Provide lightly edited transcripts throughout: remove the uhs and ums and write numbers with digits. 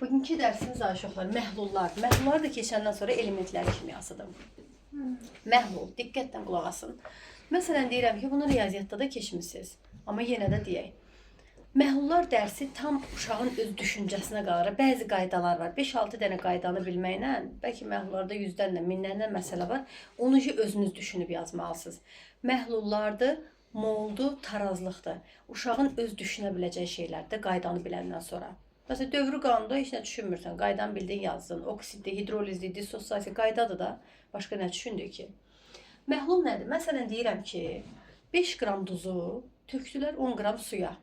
Bugünkü dərsimiz uşaqlar məhlullar. Məhlullar da keçəndən sonra elementlər kimyasıdır. Məhlul, diqqətlə qulaq asın. Məsələn deyirəm ki, bunu riyaziyyatda da keçmisiniz. Amma yenə də deyək. Məhlullar dərsi tam uşağın öz düşüncəsinə qalır. Bəzi qaydalar var. 5-6 dənə qaydanı bilməklə, bəlkə məhlullarda 100-dən də, 1000-dən də məsələ var. Onu ki, özünüz düşünüb yazmalısınız. Məhlullardır, moldur, tarazlıqdır. Uşağın öz düşünə biləcəyi şeylərdir qaydanı biləndən sonra. Məsələn, dövrü qanunda heç nə düşünmürsən. Qaydanı bildin, yazdın. Oksiddir, hidrolizdir, dissosiasiya qaydadır da. Başqa nə düşündür ki? Məhlul nədir? Məsələn, deyirəm ki, 5 qram duzu tökdülər 10 qram suya.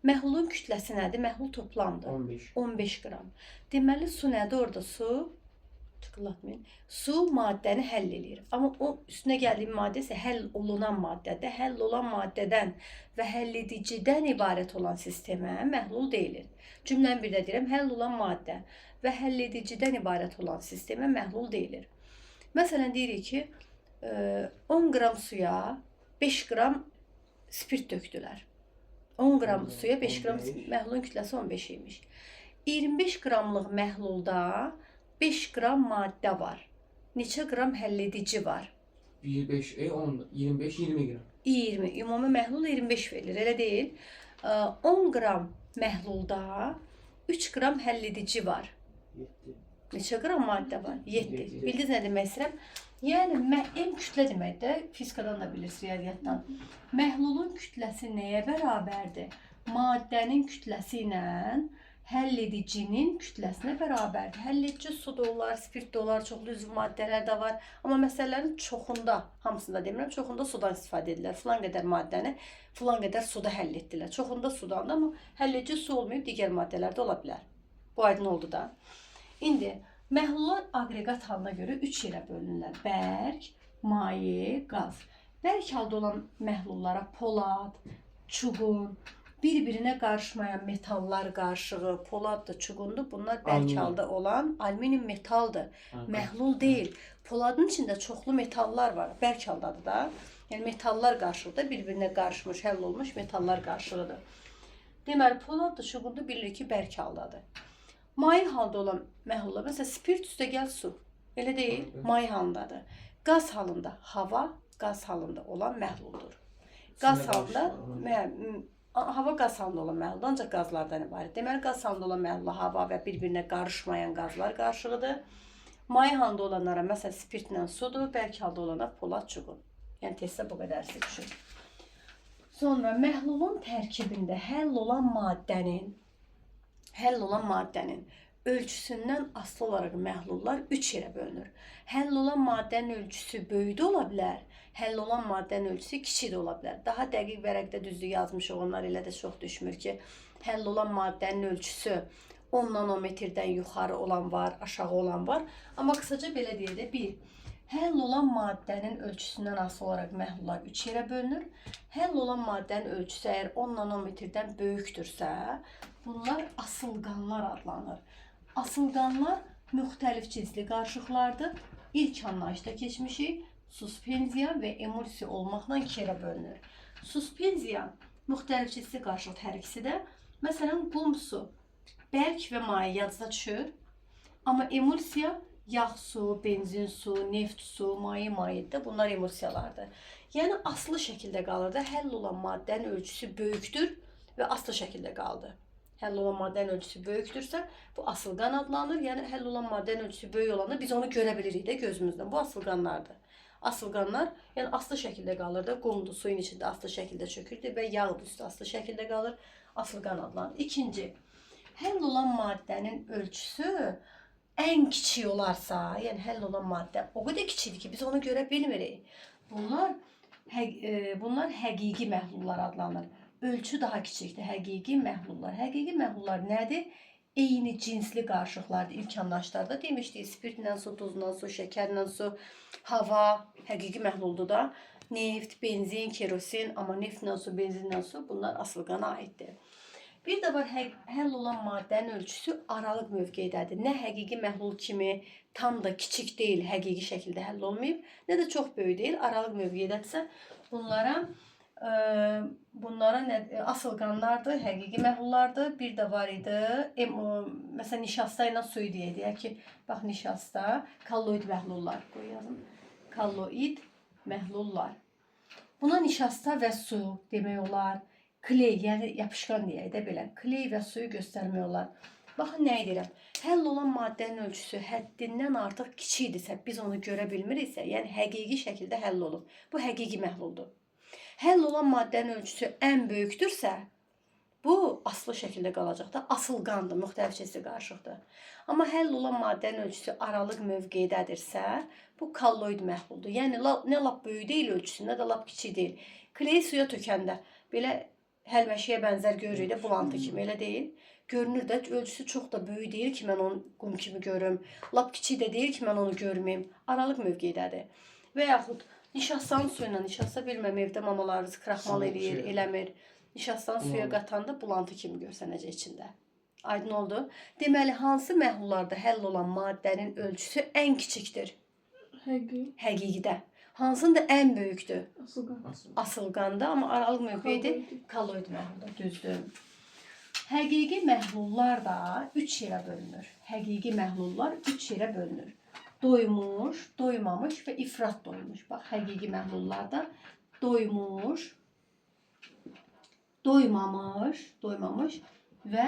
Məhlulun kütləsi nədir? Məhlul toplamdır. 15 qram. Deməli, su nədir orada? Su, tıkılatmayın. Su maddəni həll edir. Amma o üstünə gəldiyim maddə isə həll olunan maddədir. Həll olan maddədən və həll edicidən ibarət olan sistemə məhlul deyilir. Cümləni bir də deyirəm, həll olan maddə və həll edicidən ibarət olan sistemə məhlul deyilir. Məsələn, deyirik ki, 10 qram suya 5 qram spirt tökdülər. 10 qram suya 5 qram məhlulun kütləsi 15 imiş. 25 qramlıq məhlulda 5 qram maddə var. Neçə qram həll edici var? 25, 10, 25, 20 qram. 20. Ümumi məhlul 25 verilir, elə deyil. 10 qram məhlulda 3 qram həll edici var. 7. Neçə qram maddə var? 7. Bildiniz nə demək istəyirəm? Yəni, M kütlə deməkdir. Fizikadan da bilirsiniz, riyaziyyatdan. Məhlulun kütləsi nəyə bərabərdir? Maddənin kütləsi ilə həll edicinin kütləsinə bərabərdir. Həll edici su da olar, spirt də olar, çoxlu üzv maddələr də var. Amma məsələlərin çoxunda, hamısında demirəm, çoxunda sudan istifadə edirlər. Filan qədər maddəni, filan qədər suda həll etdilər. Çoxunda sudandır, amma həll edici su olmayıb, digər maddələr də ola bilər. Bu aydın oldu da. İndi, məhlullar aqreqat halına görə 3 yerə bölünürlər. Bərk, maye, qaz. Bərk halda olan məhlullara polad, çuqun, bir-birinə qarışmayan metallar qarışığı, poladdır, çuqundur. Bunlar bərk halda olan alüminium metaldır. Məhlul deyil. Poladın içində çoxlu metallar var. Bərk haldadır da. Yəni metallar qarışıqdır, bir-birinə qarışmış, həll olmuş metallar qarışığıdır. Deməli, poladdır, çuqundur, bilirik ki, bərk haldadır. Maye halda olan məhlullar, məsələn, spirt üstə gəl su, elə deyil, maye halındadır. Qaz halında hava, qaz halında olan məhluldur. Qaz halında, hava qaz halında olan məhluldur, ancaq qazlardan ibarət. Deməli, qaz halında olan məhlullar hava və bir-birinə qarışmayan qazlar qarışığıdır. Maye halında olanlara, məsələn, spirtlə sudur, bərk halda olana polad, çuqun. Yəni, testdə bu qədər siz düşün. Sonra, məhlulun tərkibində həll olan maddənin ölçüsündən asılı olaraq məhlullar 3 yerə bölünür. Həll olan maddənin ölçüsü böyük də ola bilər, həll olan maddənin ölçüsü kiçik də ola bilər. Daha dəqiq vərəqdə düzdür yazmışıq, onlar elə də çox düşmür ki, həll olan maddənin ölçüsü 10 nanometrdən yuxarı olan var, aşağı olan var. Amma qısaca belə deyək də, 1. Həll olan maddənin ölçüsündən asılı olaraq məhlullar 3 yerə bölünür. Həll olan maddənin ölçüsü əgər 10 nanometrdən böyükdürsə, bunlar asılqanlar adlanır. Asılqanlar müxtəlif cinsli qarışıqlardır. İlk anlayışda keçmişik, suspenziya və emulsiya olmaqla 2 yerə bölünür. Suspenziya müxtəlif cinsli qarışıq hər ikisi də. Məsələn, qum su, bərk və maye yadınıza düşür. Amma emulsiya yağ su, benzin su, neft su, maye-mayedir. Bunlar emulsiyalardır. Yəni, asılı şəkildə qalır da, həll olan maddənin ölçüsü böyükdür və asılı şəkildə qaldı. Həll olan maddənin ölçüsü böyükdürsə, bu asılqan adlanır. Yəni, həll olan maddənin ölçüsü böyük olanda biz onu görə bilirik də gözümüzdən. Bu asılqanlardır. Asılqanlar, yəni asılı şəkildə qalır da, qumdur, suyun içində asılı şəkildə çökürdür və yağdır üstü asılı şəkildə qalır. Asılqan adlanır. İkinci, həll olan maddənin ölçüsü ən kiçik olarsa, yəni həll olan maddə o qədər kiçikdir ki, biz onu görə bilmirik. Bunlar həqiqi məhlullar adlanır. Ölçü daha kiçikdir, həqiqi məhlullar. Həqiqi məhlullar nədir? Eyni cinsli qarışıqlardır. İlk anlayışlarda demişdik, spirtlə su, duzla su, şəkərlə su, hava həqiqi məhluldur da. Neft, benzin, kerosin, amma neftlə su, benzinlə su bunlar asılqana aiddir. Bir də var, həll olan maddənin ölçüsü aralıq mövqeydədir. Nə həqiqi məhlul kimi tam da kiçik deyil, həqiqi şəkildə həll olmayıb, nə də çox böyük deyil, aralıq mövqeydədirsə bunlara bunlara asılqanlardır, həqiqi məhlullardır. Bir də var idi, məsələn nişasta ilə suyu deyək ki, bax nişasta, kolloid məhlullar qoy yazım. Kolloid məhlullar. Buna nişasta və su demək olar. Kley, yəni yapışqan deyək də belə. Kley və suyu göstərmək olar. Baxın nə edirəm? Həll olan maddənin ölçüsü həddindən artıq kiçikdirsə, biz onu görə bilmiriksə, yəni həqiqi şəkildə həll olub. Bu həqiqi məhluldur. Həll olan maddənin ölçüsü ən böyükdürsə, bu asılı şəkildə qalacaq da, asılqandır, müxtəlif çeşidli qarışıqdır. Amma həll olan maddənin ölçüsü aralıq mövqeyidədirsə, bu kolloid məhluldur. Yəni nə lap böyük deyil ölçüsü, nə də lap kiçik deyil. Kleyi suya tökəndə belə həlməşiyə bənzər görürük də, bulantı kimi, elə deyil. Görünür də ölçüsü çox da böyük deyil ki, mən onu qum kimi görüm. Lap kiçik də deyil ki, mən onu görməyim. Aralıq mövqeydədir. Və yaxud nişastanın suyuna, nişasta bilməm evdə mamalarınız kraxmal eləyir, eləmir. Nişastanın suya qatanda bulantı kimi görsənəcək içində. Aydın oldu. Deməli, hansı məhlullarda həll olan maddənin ölçüsü ən kiçikdir? Həqiqidə. Hansında ən böyükdür? Asılqanda, amma aralıq mövqeydir. Kolloid məhluldur, düzdür. Həqiqi məhlullar da 3 yerə bölünür. Həqiqi məhlullar 3 yerə bölünür. Doymuş, doymamış və ifrat doymuş. Bax, həqiqi məhlullarda doymuş, doymamış və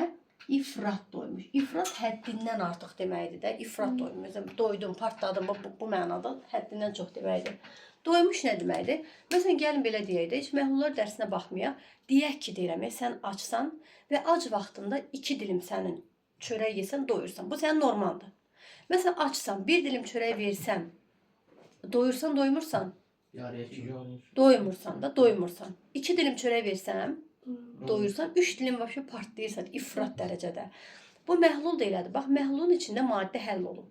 ifrat doymuş. İfrat həddindən artıq deməkdir də. İfrat doymuş. Məsələn, doydum, partladım, bu mənada həddindən çox deməkdir. Doymuş nə deməkdir? Məsələn, gəlin belə deyək də, heç məhlullar dərsinə baxmayaq. Deyək ki, deyirəm, sən açsan və ac vaxtında 2 dilim sənin çörək yesən, doyursan. Bu sənin normaldır. Məsələn, açsan, 1 dilim çörək versəm, doyursan, doymursan? Doymursan da, doymursan. 2 dilim çörək versəm, doyursan, 3 dilim vəbşə partlayırsan, ifrat dərəcədə. Bu məhlul da elədir. Bax, məhlulun içində maddə həll olub.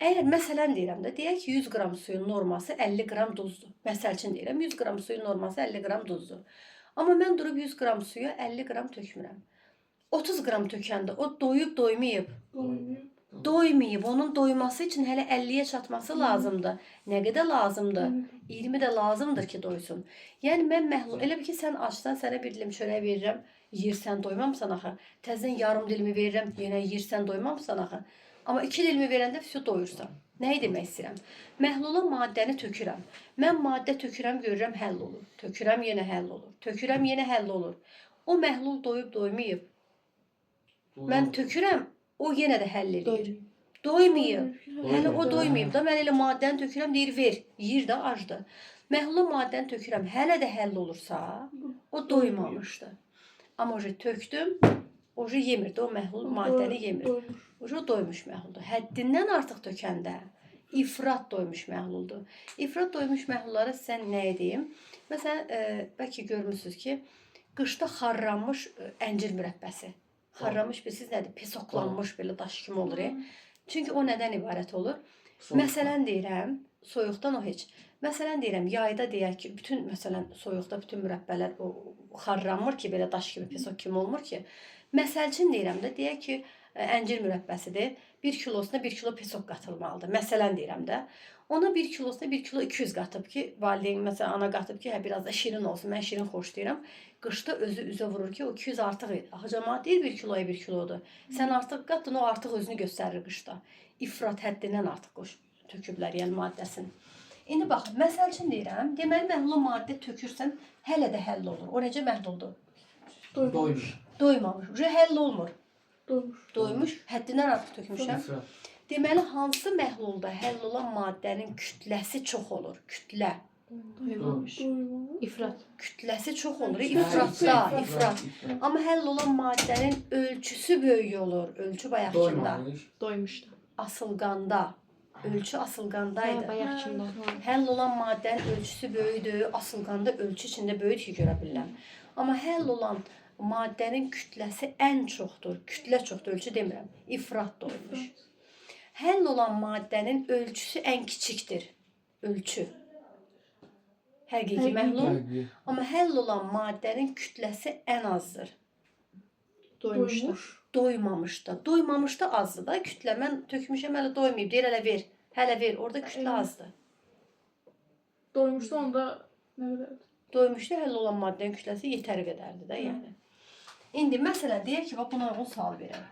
Əgər məsələn deyirəm də, deyək ki, 100 qram suyun norması 50 qram duzdur. Məsəl üçün deyirəm, 100 qram suyun norması 50 qram duzdur. Amma mən durub 100 qram suya 50 qram tökmürəm. 30 qram tökəndə o doyub, doymayıb? Doymayıb. Onun doyması üçün hələ 50-yə çatması lazımdır. Nə qədər lazımdır? 20 də lazımdır ki, doysun. Yəni, mən məhlul, elə bir ki, sən açsan, sənə bir dilim çörək verirəm, yiyirsən, doymamsan axı. Təzdən yarım dilimi verirəm, yenə yiyirsən, doymamsan axı. Amma 2 dilimi verəndə füsü doyursan. Nəyi demək istəyirəm? Məhlula maddəni tökürəm. Mən maddə tökürəm, görürəm, həll olur. Tökürəm, yenə həll olur. Tökürəm, yenə həll olur. O məhlul doyub, doymayıb. Mən tökürəm, o yenə də həll edir. Doymayıb. Hələ o doymayıb da, mən elə maddəni tökürəm, deyir, ver. Yiyir də, acdır. Məhlula maddəni tökürəm, hələ də həll olursa, o doymamışdır. Amma oje tökdüm, oje yemirdi, o məhlul maddəni yemir. Oje doymuş məhluldur. Həddindən artıq tökəndə ifrat doymuş məhluldur. İfrat doymuş məhlullara sizə nə edeyim? Məsələn, bəlkə görmüsünüz ki, qışda xarlanmış əncir mürəbbəsi. Xarlanmış bilirsiniz nədir? Pesoklanmış belə daş kimi olur. Çünki o nədən ibarət olur? Məsələn deyirəm, soyuqdan o heç. Məsələn deyirəm, yayda deyək ki, bütün məsələn soyuqda bütün mürəbbələr xarlanmır ki, belə daş kimi, pesok kimi olmur ki. Məsəl üçün deyirəm də, deyək ki, əncir mürəbbəsidir. 1 kilosuna 1 kilo pesok qatılmalıdır. Məsələn deyirəm də. Ona 1 kilosuna 1 kilo 200 qatıb ki, valideyn məsələn ana qatıb ki, biraz da şirin olsun. Mən şirin xoşlayıram. Qışda özü üzə vurur ki, o 200 artıq idi. Axı cəmaət deyir 1 kiloya 1 kilodur. Sən artıq qatdın, o artıq özünü göstərir qışda. İfrat həddindən artıq töküblər, yəni maddəsini. İndi baxın, məsəl üçün deyirəm, deməli məhlul maddə tökürsən, hələ də həll olur. O necə məhluldur? Doymuş. Doymamış. Həll olmur. Doymuş, həddindən artıq tökmüşəm. Deməli, hansı məhlulda həll olan maddənin kütləsi çox olur? Kütlə. Doymamış. İfrat. Kütləsi çox olur. İfratda, ifrat. Amma həll olan maddənin ölçüsü böyük olur. Ölçü bayaq kimdə? Doymuşdu. Asılqanda. Ölçü asılqandaydı. Bayaq kimdə? Həll olan maddənin ölçüsü böyükdür. Asılqanda ölçü içində böyük ki, görə bilirəm. Amma həll olan maddənin kütləsi ən çoxdur. Kütlə çoxdur, ölçü demirəm. İfrat doymuş. Həll olan maddənin ölçüsü ən kiçikdir. Ölçü. Həqiqi məhlul. Amma həll olan maddənin kütləsi ən azdır. Doymuşdu. Doymamışda. Doymamışda azdır da. Kütlə mən tökmüşəm, hələ doymayıb. Deyir, hələ ver. Hələ ver. Orada kütlə azdır. Doymuşda onda nə qədərdir? Doymuşda həll olan maddənin kütləsi yetəri qədərdir də, yəni. İndi məsələn deyək ki, bax buna uyğun sual verəm.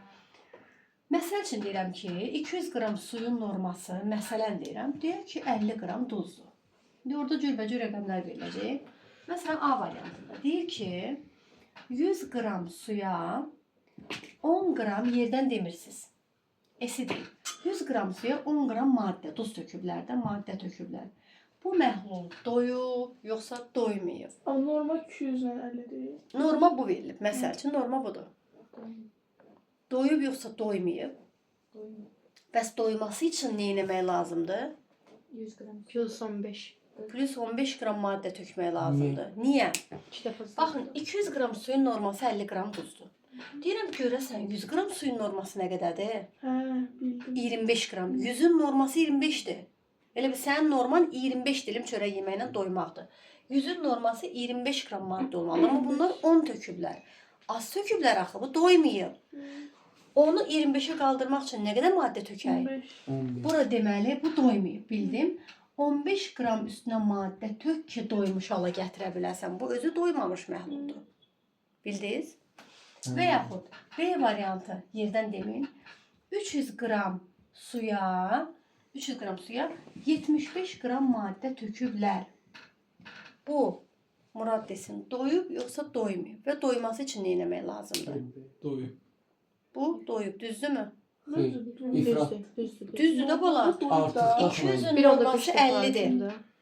Məsəl üçün deyirəm ki, 200 qram suyun norması, məsələn deyirəm, deyək ki, 50 qram duzdur. İndi orada cürbəcür rəqəmlər veriləcək. Məsələn, A variantında deyir ki, 100 qram suya 10 qram yerdən demirsiz. Esi deyil. 100 qram suya 10 qram maddə, duz töküblər də, maddə töküblər. Bu məhlul doyub, yoxsa doymayıb? Ama normal 200'den 50 değil. Norma bu verilib. Məsəl üçün norma budur. Doyub yoxsa doymayıb? Bəs doyması üçün nə etmək lazımdır? 100 gram. 215. Plus 15 qram maddə tökmək lazımdır. Niyə? 2 dəfə. Baxın, 200 qram suyun norması 50 qram duzdur. Deyirəm görəsən 100 qram suyun norması nə qədərdir? He bildim. 25 qram. 100-ün norması 25-dir. Elə bir sənin norman 25 dilim çörək yeməklə doymaqdır. 100-ün norması 25 qram maddə olmalı. Amma bunlar 10 töküblər. Az töküblər axı, bu doymayıb. Onu 25-ə qaldırmaq üçün nə qədər maddə tökək? 15. 15. Bura deməli bu doymayıb, bildim. 15 qram üstünə maddə tök ki doymuş hala gətirə biləsən. Bu özü doymamış məhluldur. Bildiniz? Və yaxud B variantı yerdən demin. 300 qram suya 75 qram maddə töküblər. Bu Murad desin, doyub yoxsa doymayıb və doyması üçün nə etmək lazımdır? Doyub. Bu doyub, düzdürmü? İfrat. Düzdür də bala. Artıq 200-ün Bir onda norması 50-dir.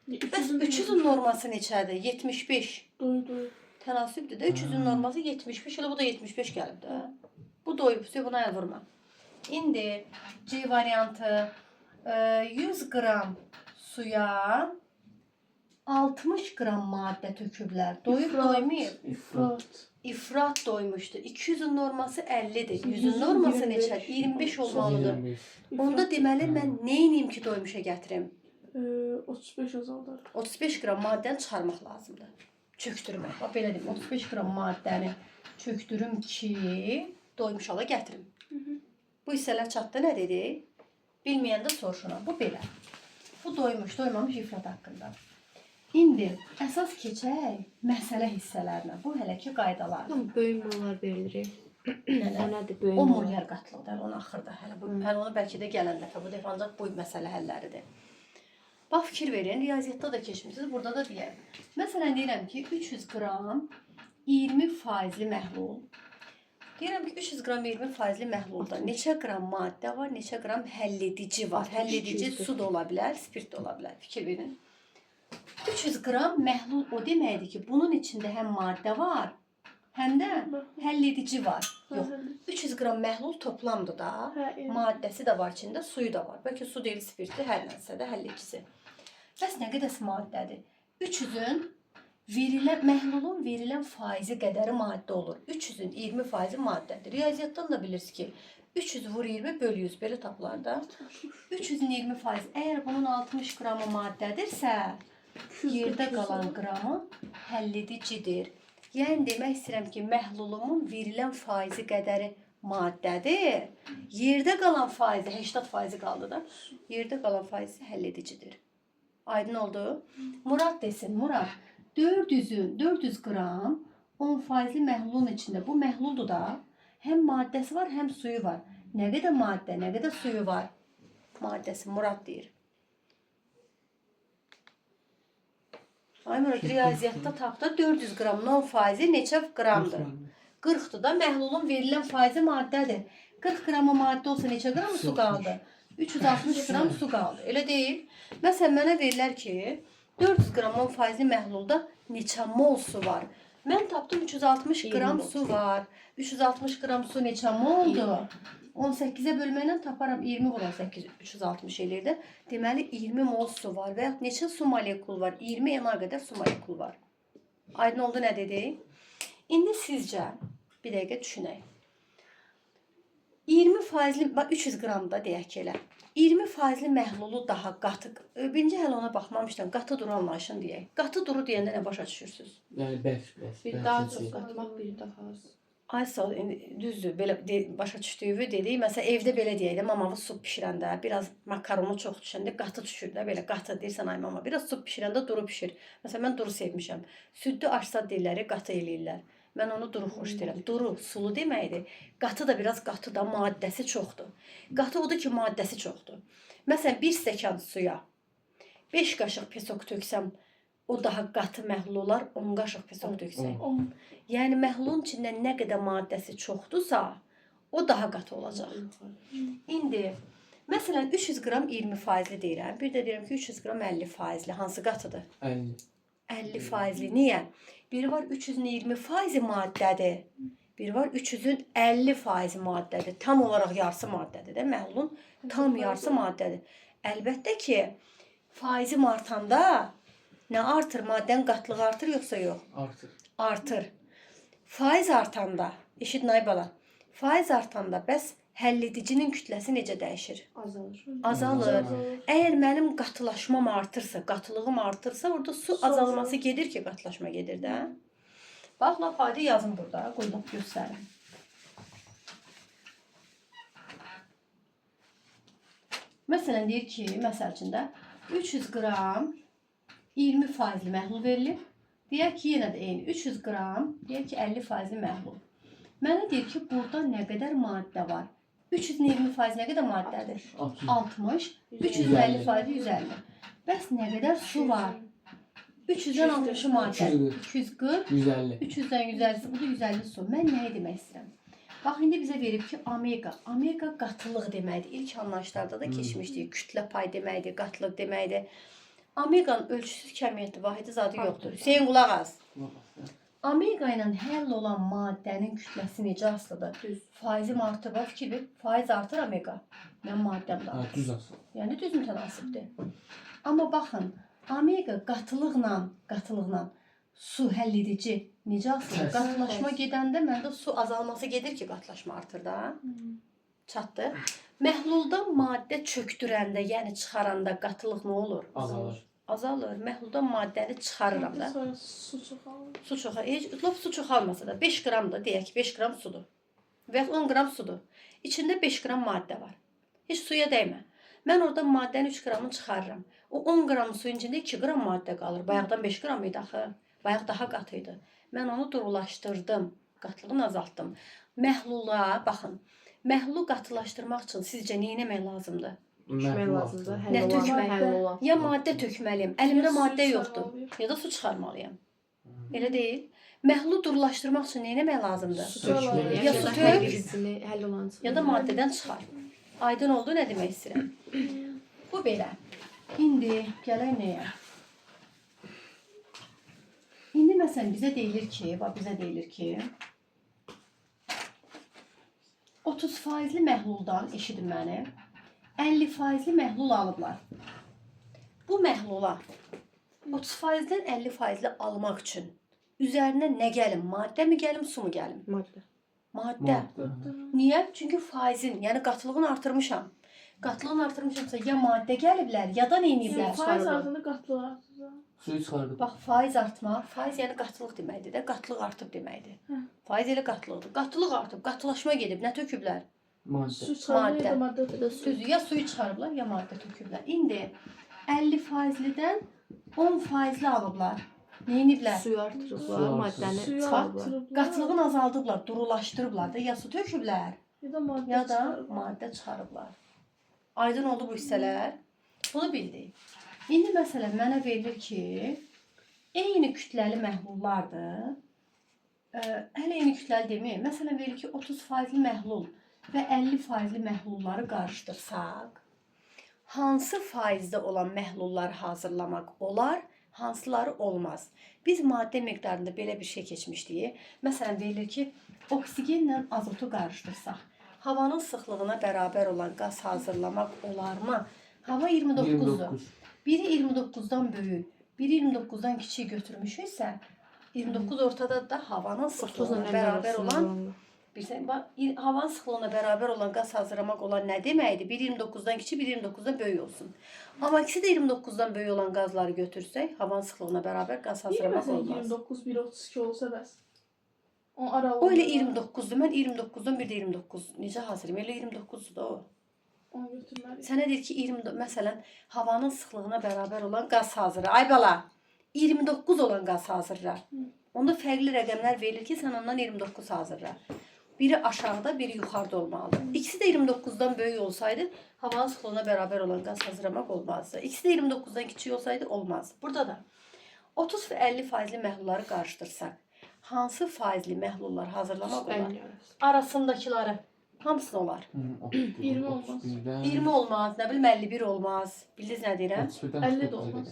Bəs 300'ün 300-ün norması neçədir? 75. Doydu. Tənasübdür də 300-ün norması 75. Elə bu da 75 gəlib də. Bu doyubsa buna əl vurma. İndi C variantı 100 qram suya 60 qram maddə töküblər. Doyub doymayıb. İfrat. İfrat doymuşdu. 200-ün norması 50-dir. 100-ün norması neçədir? 25 olmalıdır. 25. Onda deməli mən nə edeyim ki doymuşa gətirim? 35 azaldar. 35 qram maddəni çıxarmaq lazımdır. Çöktürmək. Bax belə deyim, 35 qram maddəni çöktürüm ki, doymuş hala gətirim. Bu hissələr çatdı, nə dedi? Bilməyəndə soruşuram. Bu belə. Bu doymuş, doymamış ifrat haqqında. İndi əsas keçək məsələ hissələrinə. Bu hələ ki qaydalar. Böyük mollar verilir. Nələr? Nədir böyük 10 mollar? molyar qatlıqdır onun axırda. Hələ bu mən onu bəlkə də gələn dəfə bu dəfə ancaq bu məsələ həlləridir. Bax fikir verin, riyaziyyatda da keçmisiniz, burada da deyəm. Məsələn deyirəm ki, 300 qram 20% məhlul. Deyirəm ki, 300 qram 20% məhlulda neçə qram maddə var, neçə qram həlledici var. Həlledici su da ola bilər, spirt də ola bilər. Fikir verin. 300 qram məhlul o deməkdir ki, bunun içində həm maddə var, həm də həlledici var. Yox, 300 qram məhlul toplamdır da. Maddəsi də var içində, suyu da var. Bəlkə su deyil, spirtli, hər nəsə də həlledicisi. Bəs nə qədəs maddədir? 300-ün məhlulun verilən faizi qədəri maddə olur. 300-ün 20% maddədir. Riyaziyyatdan da bilirsiniz ki, 300 vur 20 bölü 100 belə tapılar da. 300-ün 20%, əgər bunun 60 qramı maddədirsə, yerdə qalan qramı həlledicidir. Yəni demək istəyirəm ki, məhlulumun verilən faizi qədəri maddədir. Yerdə qalan faizi, 80% qaldı da. Yerdə qalan faizi həlledicidir. Aydın oldu? Murad desin, Murad. 400 qram 10% məhlulun içində. Bu məhluldur da. Həm maddəsi var, həm suyu var. Nə qədər maddə, nə qədər suyu var? Maddəsi Murad deyir. Ay Murad, riyaziyyatda tapda 400 qramın 10% neçə qramdır? 40-dır da məhlulun verilən faizi maddədir. 40 qramı maddə olsa neçə qram su qaldı? 360 qram su qaldı. Elə deyil. Məsələn, mənə verirlər ki, 400 qram 10% məhlulda neçə mol su var? Mən tapdım 360 qram su var. 360 qram su neçə moldur? 18-ə bölməklə taparam 20 vur 18, 360 eləyir də. Deməli 20 mol su var və yaxud neçə su molekul var? 20 ena qədər su molekul var. Aydın oldu nə dedi? İndi sizcə bir dəqiqə düşünək. 20%, bax 300 qramda deyək ki elə. 20% məhlulu daha qatı. Birinci hələ ona baxmamışdım. Qatı duru anlayışını deyək. Qatı duru deyəndə nə başa düşürsünüz? Yəni bərk. Bir daha çox qatmaq, bir daha az. Ay sağ ol, düzdür. Belə başa düşdüyü dedik. Məsələn, evdə belə deyək də, mamalı su bişirəndə, biraz makaronu çox düşəndə qatı düşür də, belə qatı deyirsən ay mama, biraz su bişirəndə duru bişir. Məsələn, mən duru sevmişəm. Südlü aşsa dilləri qatı eləyirlər. Mən onu duru xoşlayıram. Duru, sulu deməkdir. Qatı da biraz qatı da, maddəsi çoxdur. Qatı odur ki, maddəsi çoxdur. Məsələn, 1 stəkan suya 5 qaşıq pesok töksəm, o daha qatı məhlul olar, 10 qaşıq pesok töksək. Yəni məhlulun içində nə qədər maddəsi çoxdursa, o daha qatı olacaq. İndi məsələn 300 qram 20% deyirəm. Bir də deyirəm ki 300 qram 50%. Hansı qatıdır? 50. 50%. Niyə? Biri var 320% maddədir. Biri var 300-ün 50% maddədir. Tam olaraq yarısı maddədir də. Məhlulun tam yarısı maddədir. Əlbəttə ki, faizim artanda nə artır? Maddənin qatlığı artır yoxsa yox? Artır. Artır. Faiz artanda, eşidin ay bala, faiz artanda bəs həlledicinin kütləsi necə dəyişir? Azalır. Azalır. Əgər mənim qatılaşmam artırsa, qatılığım artırsa, orada su azalması gedir ki, qatılaşma gedir də. Bax, laf adi yazın burada, qoyulub göstərin. Məsələn, deyir ki, məsəl üçün də 300 qram 20% məhlul verilir. Deyək ki, yenə də eyni 300 qram, deyək ki 50% məhlul. Mənə deyir ki, burada nə qədər maddə var? 320% nə qədər maddədir? 60. 350% 150. Bəs nə qədər su var? 300-dən 60 maddə. 240. 150. 300-dən 150-si, bu da 150 su. Mən nəyi demək istəyirəm? Bax, indi bizə verib ki, omega. Omega qatılıq deməkdir. İlk anlayışlarda da keçmişdik. Kütlə pay deməkdir, qatılıq deməkdir. Omeganın ölçüsüz kəmiyyətli vahidi zadı yoxdur. Hüseyin qulaq az. Omega ilə həll olan maddənin kütləsi necə asılıdır? Düz. Faizim artır, bax fikir ver. Faiz artır omega. Mən maddəm də artır. Düz asıl. Yəni düz mütənasibdir. Amma baxın, omega qatılıqla su həll edici necə asılıdır? Qatılaşma gedəndə məndə su azalması gedir ki, qatılaşma artır da. Çatdı. Məhluldan maddə çöktürəndə, yəni çıxaranda qatılıq nə olur? Azalır. Azalır. Məhluldan maddəni çıxarıram da. Su çoxalır. Su çoxalır. Lop su çoxalmasa da 5 qramdır, deyək ki 5 qram sudur. Və 10 qram sudur. İçində 5 qram maddə var. Heç suya dəymə. Mən orada maddənin 3 qramını çıxarıram. O 10 qram suyun içində 2 qram maddə qalır. Bayaqdan 5 qram idi axı. Bayaq daha qatı idi. Mən onu durulaşdırdım. Qatılığını azaltdım. Məhlula, baxın. Məhlulu qatılaşdırmaq üçün sizcə nə etmək lazımdır? Düşmək lazımdır. Nə tökmək? Həll olan. Ya maddə tökməliyəm. Əlimdə maddə yoxdur. Ya da su çıxarmalıyam. Elə deyil. Məhlulu durulaşdırmaq üçün nə etmək lazımdır? Su tökməliyəm. Ya su tök, Həll olan. ya da maddədən çıxar. Aydın oldu nə demək istəyirəm? Bu belə. İndi gələk nəyə? İndi məsələn bizə deyilir ki, 30%li məhluldan, eşidin məni, 50%li məhlul alıblar. Bu məhlula 30%-dən 50%li almaq üçün üzərinə nə gəlim? Maddə mi gəlim, su mu gəlim? Maddə. Maddə. Niyə? Çünki faizin, yəni qatılığını artırmışam. Qatılığını artırmışamsa ya maddə gəliblər, ya da nə ediblər? Faiz artırında qatılıq artır. Suyu çıxardık. Bax, faiz artmaq, faiz yəni qatılıq deməkdir də, qatılıq artıb deməkdir. Faiz elə qatılıqdır. Qatılıq artıb, qatılaşma gedib, nə töküblər? Maddə. Su çıxarır ya da Maddə. maddə tökülür. Düzdür, ya suyu çıxarıblar, ya maddə töküblər. İndi 50%-dən 10%-li alıblar. Nə ediblər? Suyu artırıblar, Su maddəni Suyu çıxarıblar. artırıblar. Qatılığını azaldıblar, durulaşdırıblar da, ya su töküblər, Ya da maddə ya da çıxarırlar. maddə çıxarıblar. Aydın oldu bu hissələr. Bunu bildik. İndi məsələn mənə verilir ki, eyni kütləli məhlullardır. Hələ eyni kütləli deməyim. Məsələn verilir ki, 30%li məhlul və 50%li məhlulları qarışdırsaq, hansı faizdə olan məhlulları hazırlamaq olar, hansıları olmaz? Biz maddə miqdarında belə bir şey keçmişdik. Məsələn verilir ki, oksigenlə azotu qarışdırsaq, havanın sıxlığına bərabər olan qaz hazırlamaq olarmı? Hava 29-dur. Biri 29-dan böyük, biri 29-dan kiçik götürmüşüksə, 29 ortada da havanın sıxlığına bərabər olan, havanın sıxlığına bərabər olan qaz hazırlamaq olan nə deməkdir? Biri 29-dan kiçik, biri 29-dan böyük olsun. Amma ikisi də 29-dan böyük olan qazları götürsək, havanın sıxlığına bərabər qaz Niyə hazırlamaq məsələn olmaz. 29, 1, 32 olsa bəs? O aralığı. O elə 29-dur. Mən 29-dan bir də 29 necə hazırlayım? Elə 29-dur da o. Onu götürməliyik. Sənə deyir ki, 20 məsələn, havanın sıxlığına bərabər olan qaz hazırla. Ay bala, 29 olan qaz hazırla. Onda fərqli rəqəmlər verilir ki, sən ondan 29 hazırla. Biri aşağıda, biri yuxarıda olmalıdır. İkisi də 29-dan böyük olsaydı, havanın sıxlığına bərabər olan qaz hazırlamaq olmazdı. İkisi də 29-dan kiçik olsaydı, olmazdı. Burada da 30 və 50 faizli məhlulları qarışdırsaq, hansı faizli məhlullar hazırlamaq olar? Arasındakiləri hamısı olar. 20 olmaz. 20 olmaz, nə bilim 51 olmaz. Bildiniz nə deyirəm? 50 də olmaz.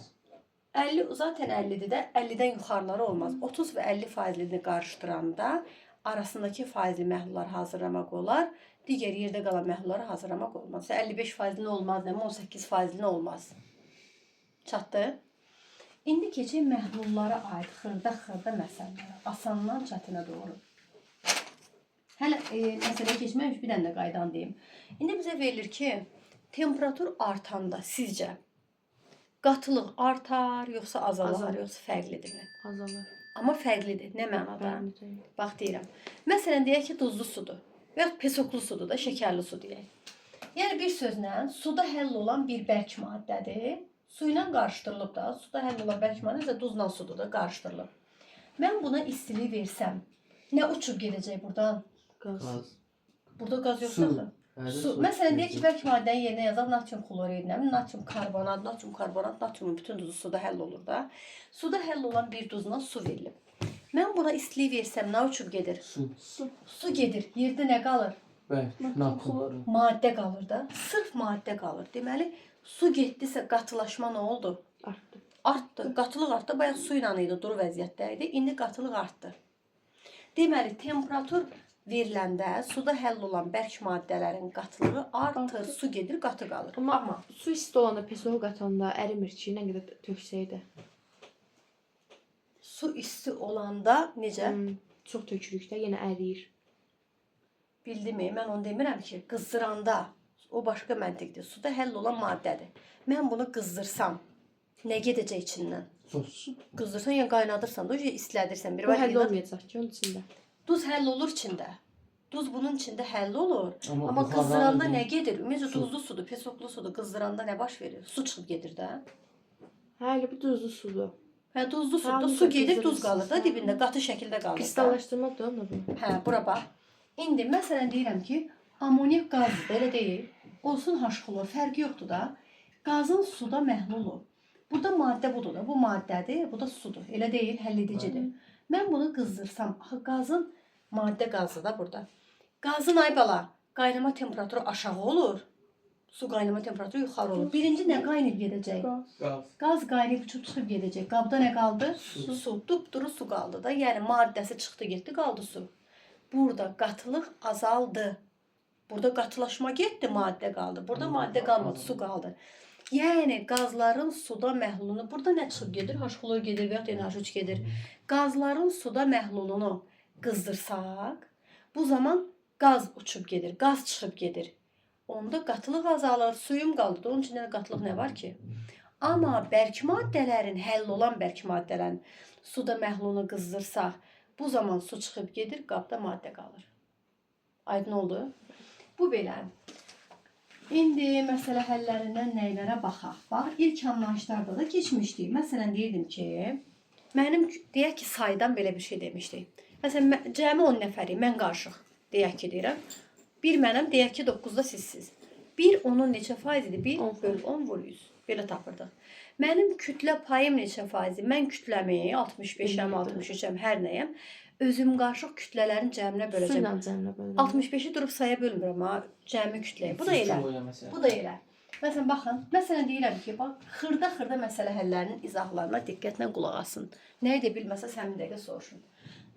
50 zaten 50'dir də 50'dən yuxarıları olmaz. 30 və 50 faizlini qarışdıranda arasındakı faizli məhlullar hazırlamaq olar. Digər yerdə qalan məhlulları hazırlamaq olmaz. 55 faizli olmaz, nə 18 faizli olmaz. Çatdı? İndi keçək məhlullara aid xırda məsələlərə. Asandan çətinə doğru. Hələ məsələyə keçməmiş bir dənə də qaydan deyim. İndi bizə verilir ki, temperatur artanda sizcə qatılıq artar, yoxsa azalar, Azalır. yoxsa fərqlidir? Azalır. Amma fərqlidir. Nə mənada? Fərqlidir. Bax deyirəm. Məsələn deyək ki, duzlu sudur və ya pesoklu sudur da, şəkərli su deyək. Yəni bir sözlə suda həll olan bir bərk maddədir. Su ilə qarışdırılıb da, suda həll olan bərk maddə isə duzla sudur da qarışdırılıb. Mən buna istilik versəm, nə uçub gedəcək buradan? Qaz. Burada qaz Su. yoxdur. Su. Məsələn deyək ki, bərk maddənin yerinə yazaq natrium klorid, natrium karbonat, natriumun bütün duzu suda həll olur da. Suda həll olan bir duzla su verilib. Mən buna istilik versəm, nə uçub gedir? Su. Su. Su gedir. Yerdə nə qalır? Bərk. Natrium. Maddə qalır da. Sırf maddə qalır. Deməli, su getdisə qatılaşma nə oldu? Artdı. Artdı. Qatılıq artdı. Bayaq su ilə idi, duru vəziyyətdə idi. İndi qatılıq artdı. Deməli, temperatur veriləndə suda həll olan bərk maddələrin qatılığı artır, su gedir, qatı qalır. Amma su isti olanda pesol qatanda ərimir ki, nə qədər töksəydi. Su isti olanda necə? Çox tökürükdə yenə əriyir. Bildimi? Mən onu demirəm ki, qızdıranda o başqa məntiqdir. Suda həll olan maddədir. Mən bunu qızdırsam, nə gedəcək içindən? Sos. Qızdırsan, yəni qaynadırsan da, o istilədirsən. Bu həll olmayacaq ki, onun içində. Duz həll olur içində. Duz bunun içində həll olur. Amma yuxarıdan qızdıranda da nə gedir? Ümumiyyətlə Su. duzlu sudur, pesoklu sudur. Qızdıranda nə baş verir? Su çıxıb gedir də. Hə, elə bir duzlu sudur. Hə, duzlu suda onu su da gedir, duz qızdırırsın. qalır da dibində, qatı şəkildə qalır. da. Kristallaşdırmaq da onunla bu. Hə, bura bax. İndi məsələn deyirəm ki, amonyak qazdır, elə deyil. Olsun H-xlor, fərqi yoxdur da. Qazın suda məhlulu. Burada maddə budur da, bu maddədir, bu da sudur. Elə deyil, həlledicidir. Mən bunu qızdırsam, axı qazın maddə qazı da burada. Qazın ay bala, qaynama temperaturu aşağı olur. Su qaynama temperaturu yuxarı olur. Birinci nə qaynayıb gedəcək? Qaz. Qaz. Qaz qaynayıb uçub çıxıb gedəcək. Qabda nə qaldı? Su. Su. Dupduru su qaldı da. Yəni maddəsi çıxdı, getdi, qaldı su. Burada qatılıq azaldı. Burada qatılaşma getdi, maddə qaldı. Burada maddə qalmadı, su qaldı. Yəni qazların suda məhlulunu, burada nə çıxıb gedir? H-xlor gedir və ya NH3 gedir. Qazların suda məhlulunu qızdırsaq, bu zaman qaz uçub gedir, qaz çıxıb gedir. Onda qatılıq azalır, suyum qaldı da, onun içində qatılıq nə var ki? Amma bərk maddələrin, həll olan bərk maddələrin suda məhlulunu qızdırsaq, bu zaman su çıxıb gedir, qabda maddə qalır. Aydın oldu? Bu belə. İndi məsələ həllərindən nəylərə baxaq. Bax, ilk anlayışlarda da keçmişdik. Məsələn, deyirdim ki, mənim, deyək ki, saydan belə bir şey demişdik. Məsələn, cəmi 10 nəfərik, mən qarışıq, deyək ki, deyirəm. 1 mənəm, deyək ki, 9-da sizsiz. 1 onun neçə faizidir? 1 böl 10 vur 100. Belə tapırdıq. Mənim kütlə payım neçə faizdir? Mən kütləmi 65-əm, 63-əm, hər nəyəm. Özüm qarışıq kütlələrin cəminə Su böləcəm. ilə cəmlə bölürəm. 65-i durub saya bölmürəm ha, cəmi kütləyə. Bu da elə. Bu da elə. Məsələn, baxın. Məsələn, deyirəm ki, bax, xırda məsələ həllərinin izahlarına diqqətlə qulaq asın. Nə edə bilməsə, həmin dəqiqə soruşun.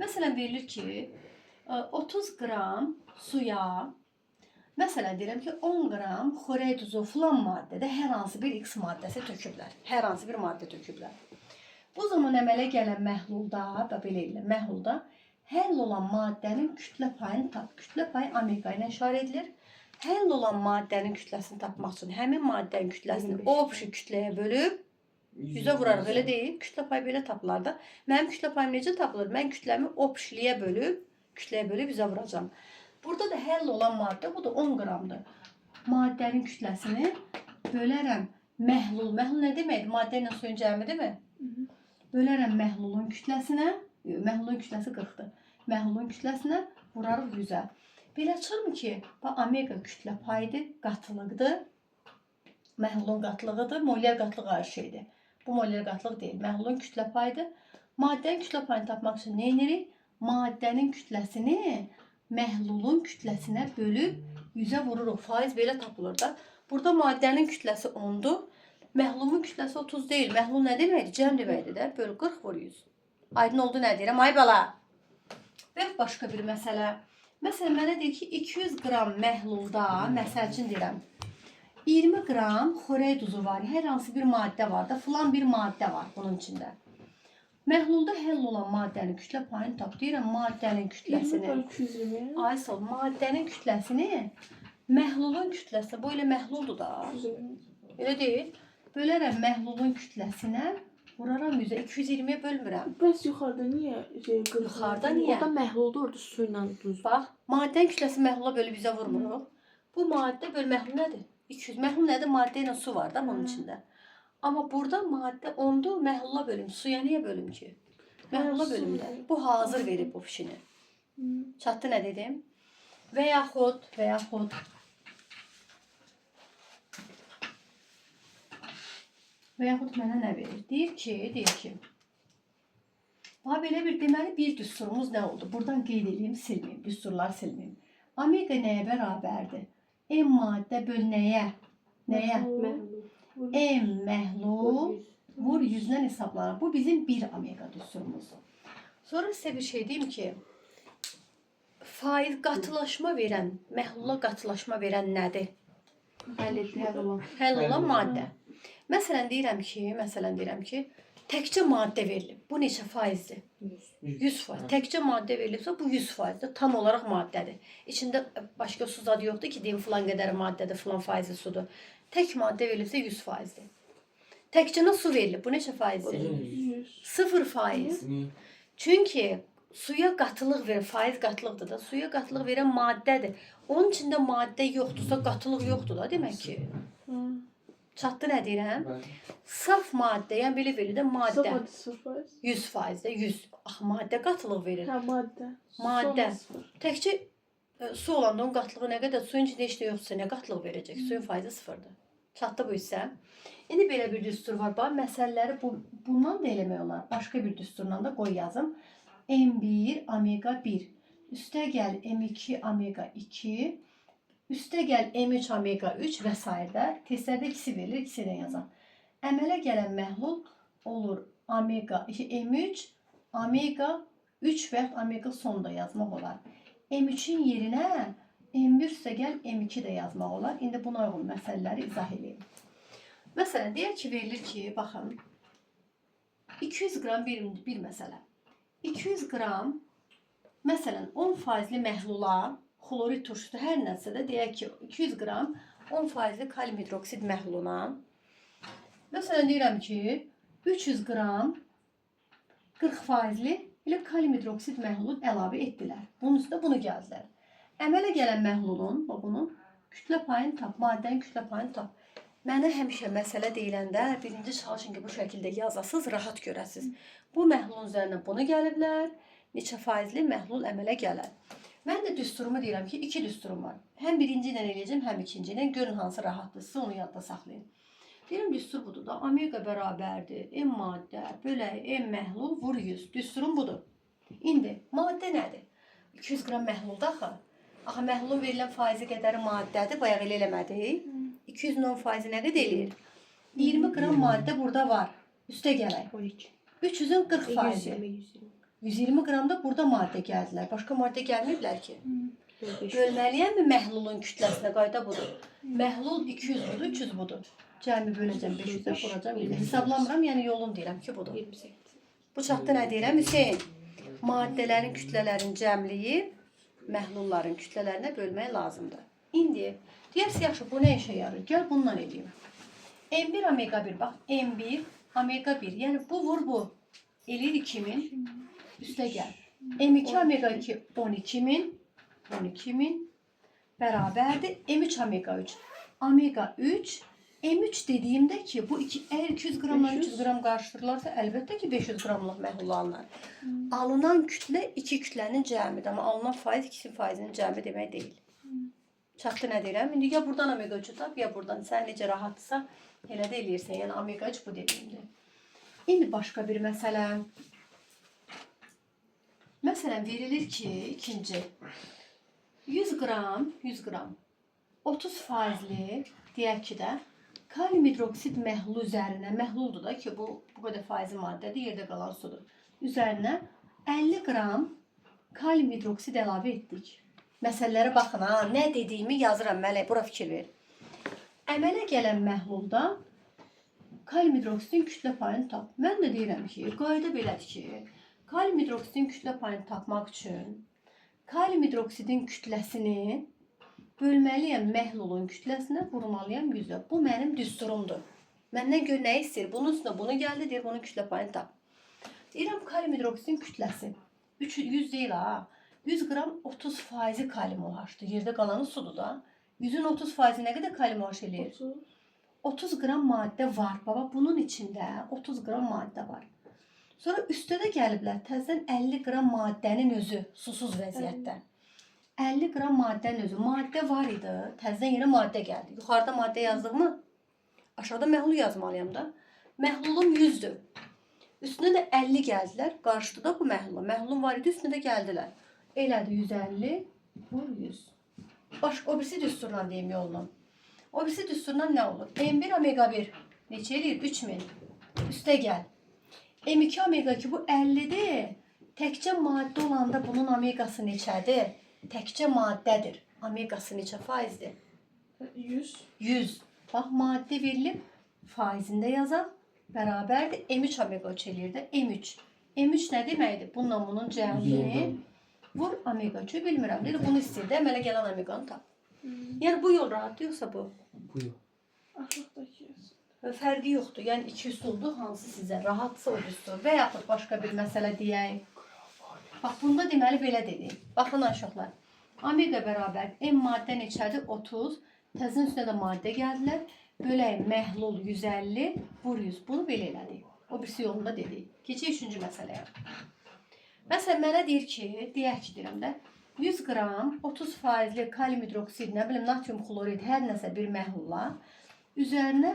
Məsələn, verilir ki, 30 qram suya, məsələn, deyirəm ki, 10 qram xorək duzu filan maddədə hər hansı bir X maddəsi töküblər. Hər hansı bir maddə töküblər. Bu zaman əmələ gələn məhlulda, da belə elə, məhlulda həll olan maddənin kütlə payını tap. Kütlə payı omega ilə işarə edilir. Həll olan maddənin kütləsini tapmaq üçün həmin maddənin kütləsini opşi kütləyə bölüb 100-ə vurarıq, elə deyil. Kütlə payı belə tapılar da. Mənim kütlə payım necə tapılır? Mən kütləmi opşiliyə bölüb kütləyə bölüb üzə vuracağam. Burada da həll olan maddə, bu da 10 qramdır. Maddənin kütləsini bölərəm məhlul. Məhlul nə deməkdir? Maddə ilə suyun cəmidirmi? Bölərəm məhlulun kütləsinə, məhlulun kütləsi 40-dır. Məhlulun kütləsinə vurarıq 100-ə. Belə çıxırmı ki, omega kütlə payıdır, qatılıqdır. Məhlulun qatılığıdır, molyar qatılıq ayrı şeydir. Bu molyar qatılıq deyil, məhlulun kütlə payıdır. Maddənin kütlə payını tapmaq üçün nə edirik? Maddənin kütləsini məhlulun kütləsinə bölüb 100-ə vururuq. Faiz belə tapılır da. Burada maddənin kütləsi 10-dur. Məhlulun kütləsi 30 deyil. Məhlul nə deməkdir? Cəm deməkdir də. Böl 40 vur 100. Aydın oldu nə deyirəm? Ay bala. Və başqa bir məsələ. Məsələn, mənə deyir ki, 200 qram məhlulda, məsəl üçün deyirəm, 20 qram xörək duzu var. Hər hansı bir maddə var da, filan bir maddə var bunun içində. Məhlulda həll olan maddənin kütlə payını tap. Deyirəm, maddənin kütləsini. 220. Ay sağ ol, maddənin kütləsini məhlulun kütləsinə, bu elə məhluldur da. 220. Elə deyil. Bölərəm məhlulun kütləsinə, vuraram 100-ə, 220-yə bölmürəm. Bəs yuxarıda niyə Yuxarıda niyə? Orada məhluldur, orada su ilə duz. Bax, maddənin kütləsi məhlula bölüb 100-ə vurmuruq. Bu maddə böl məhlul nədir? 200. Məhlul nədir? Maddə ilə su var da bunun içində. Amma burada maddə 10-dur, məhlula bölüm. Suya niyə bölüm ki? Məhlula bölümdə. Bu hazır verib bu fişini. Çatdı nə dedim? Və yaxud mənə nə verir? Deyir ki, bax belə bir deməli bir düsturumuz nə oldu? Buradan qeyd edeyim, silməyim, düsturları silməyim. Omega nəyə bərabərdir? M maddə böl nəyə? Nəyə? M məhlul vur 100-dən hesablanır. Bu bizim 1 omega düsturumuzdur. Sonra sizə bir şey deyim ki, faiz qatılaşma verən, məhlula qatılaşma verən nədir? Həll olan maddə. Məsələn deyirəm ki, təkcə maddə verilib. Bu neçə faizdir? 100%. Təkcə maddə verilibsə bu 100%-dir. Tam olaraq maddədir. İçində başqa su zadı yoxdur ki, deyim filan qədər maddədir, filan faizi sudur. Tək maddə verilibsə 100%-dir. Təkcə su verilib. Bu neçə faizdir? 0%. Çünki suya qatılıq verir, faiz qatılıqdır da. Suya qatılıq verən maddədir. Onun içində maddə yoxdursa qatılıq yoxdur da demək ki. Çatdı nə deyirəm? Saf maddə, yəni belə verir də maddə. 100%-də 100. Axı maddə qatılıq verir. Hə, maddə. Maddə. Təkcə su olanda onun qatılığı nə qədər? Suyun içində heç də yoxdursa nə qatılıq verəcək? Suyun faizi 0-dır. Çatdı bu hissə. İndi belə bir düstur var. Bax, məsələləri bundan da eləmək olar. Başqa bir düsturla da qoy yazım. M1 omega 1 üstə gəl M2 omega 2 üstə gəl M3 omega 3 və s. Testlərdə ikisi verilir, ikisi ilə yazam. Əmələ gələn məhlul olur omega M3 omega 3 və omega sonda yazmaq olar. M3-ün yerinə M1 üstə gəl M2 də yazmaq olar. İndi buna uyğun məsələləri izah edeyim. Məsələn, deyək ki, verilir ki, baxın, 200 qram bir məsələ. 200 qram, məsələn, 10%li məhlula, xlorid turşusu hər nəsə də deyək ki, 200 qram 10%li kalium hidroksid məhluluna, məsələn, deyirəm ki, 300 qram 40%li ilə kalium hidroksid məhlulu əlavə etdilər. Bunun üstündə bunu gəldilər. Əmələ gələn məhlulun, bunun kütlə payını tap, maddənin kütlə payını tap. Mənə həmişə məsələ deyiləndə birinci çalışın ki, bu şəkildə yazasınız, rahat görəsiniz. Bu məhlulun üzərinə bunu gəliblər, neçə faizli məhlul əmələ gələr. Mən də düsturumu deyirəm ki, 2 düsturum var. Həm birinci ilə eləyəcəm, həm ikinci ilə. Görün hansı rahatdırsa, onu yadda saxlayın. Deyirəm, düstur budur da, omega bərabərdir, M maddə, bölək, M məhlul, vur 100. Düsturum budur. İndi, maddə nədir? 200 qram məhlulda axı. Axı, məhlulun verilən faizi qədəri maddədir, bayaq elə eləmədik. 210 faizi nə qədər eləyir? 20 qram maddə burada var. Üstə gələk. 300-ün 40 faizi. 120 qram da burada maddə gəldilər. Başqa maddə gəlməyiblər ki. Bölməliyəmmi məhlulun kütləsinə? Qayda budur. Məhlul 200 budur, 300 budur. Cəmi böləcəm 500-ə, vuracam 100. Hesablamıram, yəni yolum deyirəm ki, budur. Bu çatdı nə deyirəm? Hüseyin, maddələrin kütlələrin cəmliyi məhlulların kütlələrinə bölmək lazımdır. İndi, deyərsə, yaxşı, bu nə işə yarır? Gəl bundan edeyim. M1 omega 1, bax, M1 omega 1, yəni bu vur bu. Eləyir 2000, üstə gəl. M2 omega 2 12.000 beraberdir M3 omega 3. Omega 3 M3 dediğimde ki bu iki, eğer 200 gramla 300 gram qarışdırılarsa əlbəttə ki 500 gramlıq məhlul alınır. Alınan kütle iki kütlənin cəmidir, amma alınan faiz ikisi faizinin cəmi demək deyil. Çatdı nə deyirəm? İndi ya buradan omega 3'ü tap, ya buradan. Sən necə rahatsa elə də eləyirsən. Yəni omega 3 bu dediyimdir. İndi başqa bir məsələ. Məsələn verilir ki, ikinci 100 qram 30 faizli deyək ki də kalium hidroksid məhlulu üzərinə, məhluldur da ki, bu qədər faizi maddədir, yerdə qalan sudur. Üzərinə 50 qram kalium hidroksid əlavə etdik. Məsələlərə baxın, ha, nə dediyimi yazıram, mələk, bura fikir ver. Əmələ gələn məhlulda kalium hidroksidin kütlə payını tap. Mən də deyirəm ki, qayda belədir ki, kalium hidroksidin kütlə payını tapmaq üçün kalium hidroksidin kütləsini bölməliyəm məhlulun kütləsinə, vurmalıyam 100'ə. Bu mənim düsturumdur. Məndən gör nə istəyir? Bunun üstünə bunu gəldi, deyir, bunun kütlə payını tap. Deyirəm, kalium hidroksidin kütləsi 100 deyil ha. 100 qram 30 faizi kalium OH-dır. Yerdə qalanı sudur da. 100'ün 30 faizi nə qədər kalium OH eləyir? 30 qram maddə var. Baba, bunun içində 30 qram maddə var. Sonra üstə də gəliblər, təzədən 50 qram maddənin özü, susuz vəziyyətdə. 50 qram maddənin özü. Maddə var idi, təzədən yerə maddə gəldi. Yuxarıda maddə yazdığımı, aşağıda məhlul yazmalıyam da. Məhlulum 100'dür. Üstünə də 50 gəldilər, qarşıdı da bu məhlula. Məhlulum var idi, üstünə də gəldilər. Elədi 150, vur 100. Başqa, o birisi düsturla deyim yolla. O birisi düsturdan nə olur? M1 omega 1 neçə eləyir? 3000. Üstə gəl. M2 omega 2 bu 50'dir. Təkcə maddə olanda bunun omegası neçədir? Təkcə maddədir. Omegası neçə faizdir? 100. 100. Bax, maddə verilib, faizində yazaq. Bərabərdir. M3 omega 3 eləyir də. M3. M3 nə deməkdir? Bununla bunun cəmini vur omega 3'ü bilmirəm. Dedi, bunu istəyir də, əmələ gələn omeganı tap. Yəni bu yol rahat yoxsa bu? Bu yol. Aşağıdakı yazın. Fərqi yoxdur. Yəni iki üsuldur, hansı sizə rahatsa o düstur. Və yaxud başqa bir məsələ deyək. Bax, bunda deməli belə dedik. Baxın aşağılar. Omega bərabər M maddə neçədir? 30. Təzin üstünə də maddə gəldilər. Bölək məhlul 150, vur 100. Bunu belə elədik. O birisi yolunda dedik. Keçək üçüncü məsələyə. Məsələn, mənə deyir ki, deyək ki, deyirəm də, 100 qram 30 faizli kalium hidroksid, nə bilim, natrium klorid, hər nəsə bir məhulla üzərinə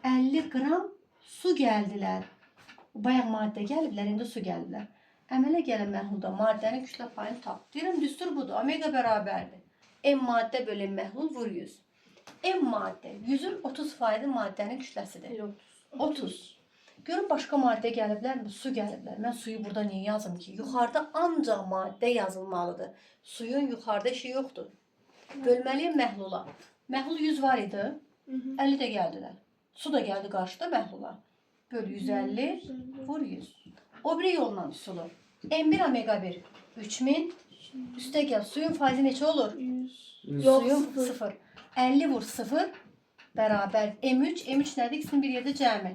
50 qram su gəldilər. Bayaq maddə gəliblər, indi su gəldilər. Əmələ gələn məhlulda maddənin kütlə payını tap. Deyirəm, düstur budur, omega bərabərdir. M maddə bölün məhlul vur 100. M maddə 100'ün 30 faizi maddənin kütləsidir. 30. Görün, başqa maddə gəliblərmi? Su gəliblər. Mən suyu burada niyə yazım ki? Yuxarıda ancaq maddə yazılmalıdır. Suyun yuxarıda işi yoxdur. Bölməliyim məhlula. Məhlul 100 var idi. 50 də gəldilər. Su da gəldi qarşıda məhlula. Böl 150, vur 100. O biri yolla üsulu. M1 omega 1 3000. Üstə gəl. Suyun faizi neçə olur? 100. Suyun 0. 50 vur 0 bərabər M3. M3 nədir? İkisinin bir yerdə cəmi.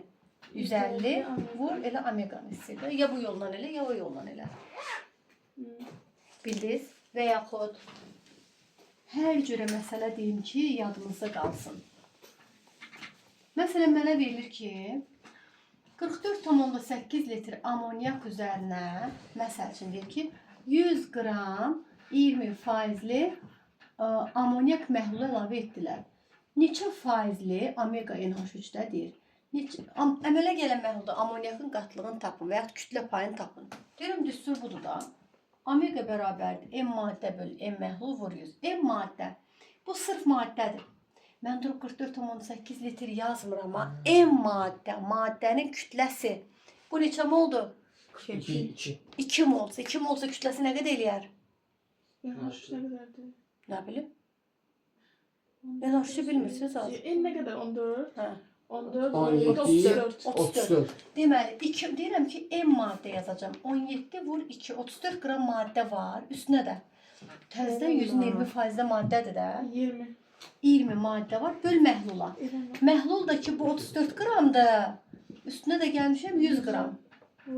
150 vur elə omeganı istəyir. Ya bu yolla elə, ya o yolla elə. Bildiniz? Və yaxud hər cürə məsələ deyim ki, yadınızda qalsın. Məsələn, mənə verilir ki, 44,8 litr amonyak üzərinə, məsəl üçün deyir ki, 100 qram 20 faizli amonyak məhlulu əlavə etdilər. Neçə faizli omega NH3-də deyir? Əmələ gələn məhlulda amonyakın qatlığını tapın və yaxud kütlə payını tapın. Deyirəm, düstur budur da. Omega bərabərdir. M maddə böl M məhlul vur 100. M maddə. Bu sırf maddədir. Mən durub 44,8 litr yazmıram amma M maddə, maddənin kütləsi. Bu neçə moldur? 2 molsa. 2 molsa kütləsi nə qədər eləyər? NH3 nə qədərdir? Nə bilim? NH3'ü bilmirsiniz az. N nə qədər? 14? Hə. 14, 17, 34. 34. Deməli, deyirəm ki, M maddə yazacağım. 17 vur 2, 34 qram maddə var. Üstünə də təzədən 120% maddədir də. 20. 20 maddə var. Böl məhlula. Məhlul da ki, bu 34 qramdır. Üstünə də gəlmişəm 100 qram.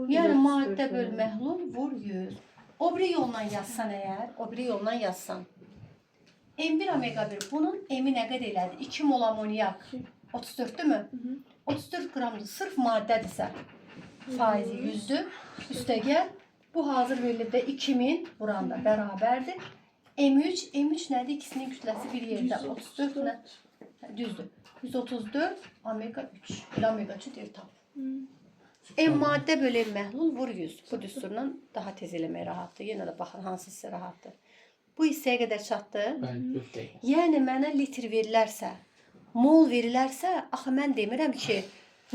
Yəni maddə böl məhlul vur 100. O biri yolla yazsan eğer, o biri yolla yazsan. M1 omega 1 bunun emi ne kadar elədi? 2 mol amonyak. 34 değil mi? 34 gramdır. Sırf maddedirsə faizi 100'dür. Üste gel. Bu hazır verilib də 2000 buranda bərabərdir. M3 nədir? İkisinin kütləsi bir yerdə. 34 nə? Düzdür. 134 omega 3. Elə omega 3 deyir tam. M maddə bölü məhlul vur 100. Bu düsturla daha tez eləmək rahatdır. Yenə də baxın hansı hissə rahatdır. Bu hissəyə qədər çatdı. Bəli, 4 dəqiqə. Yəni mənə litr verilərsə, mol verilərsə, axı mən demirəm ki,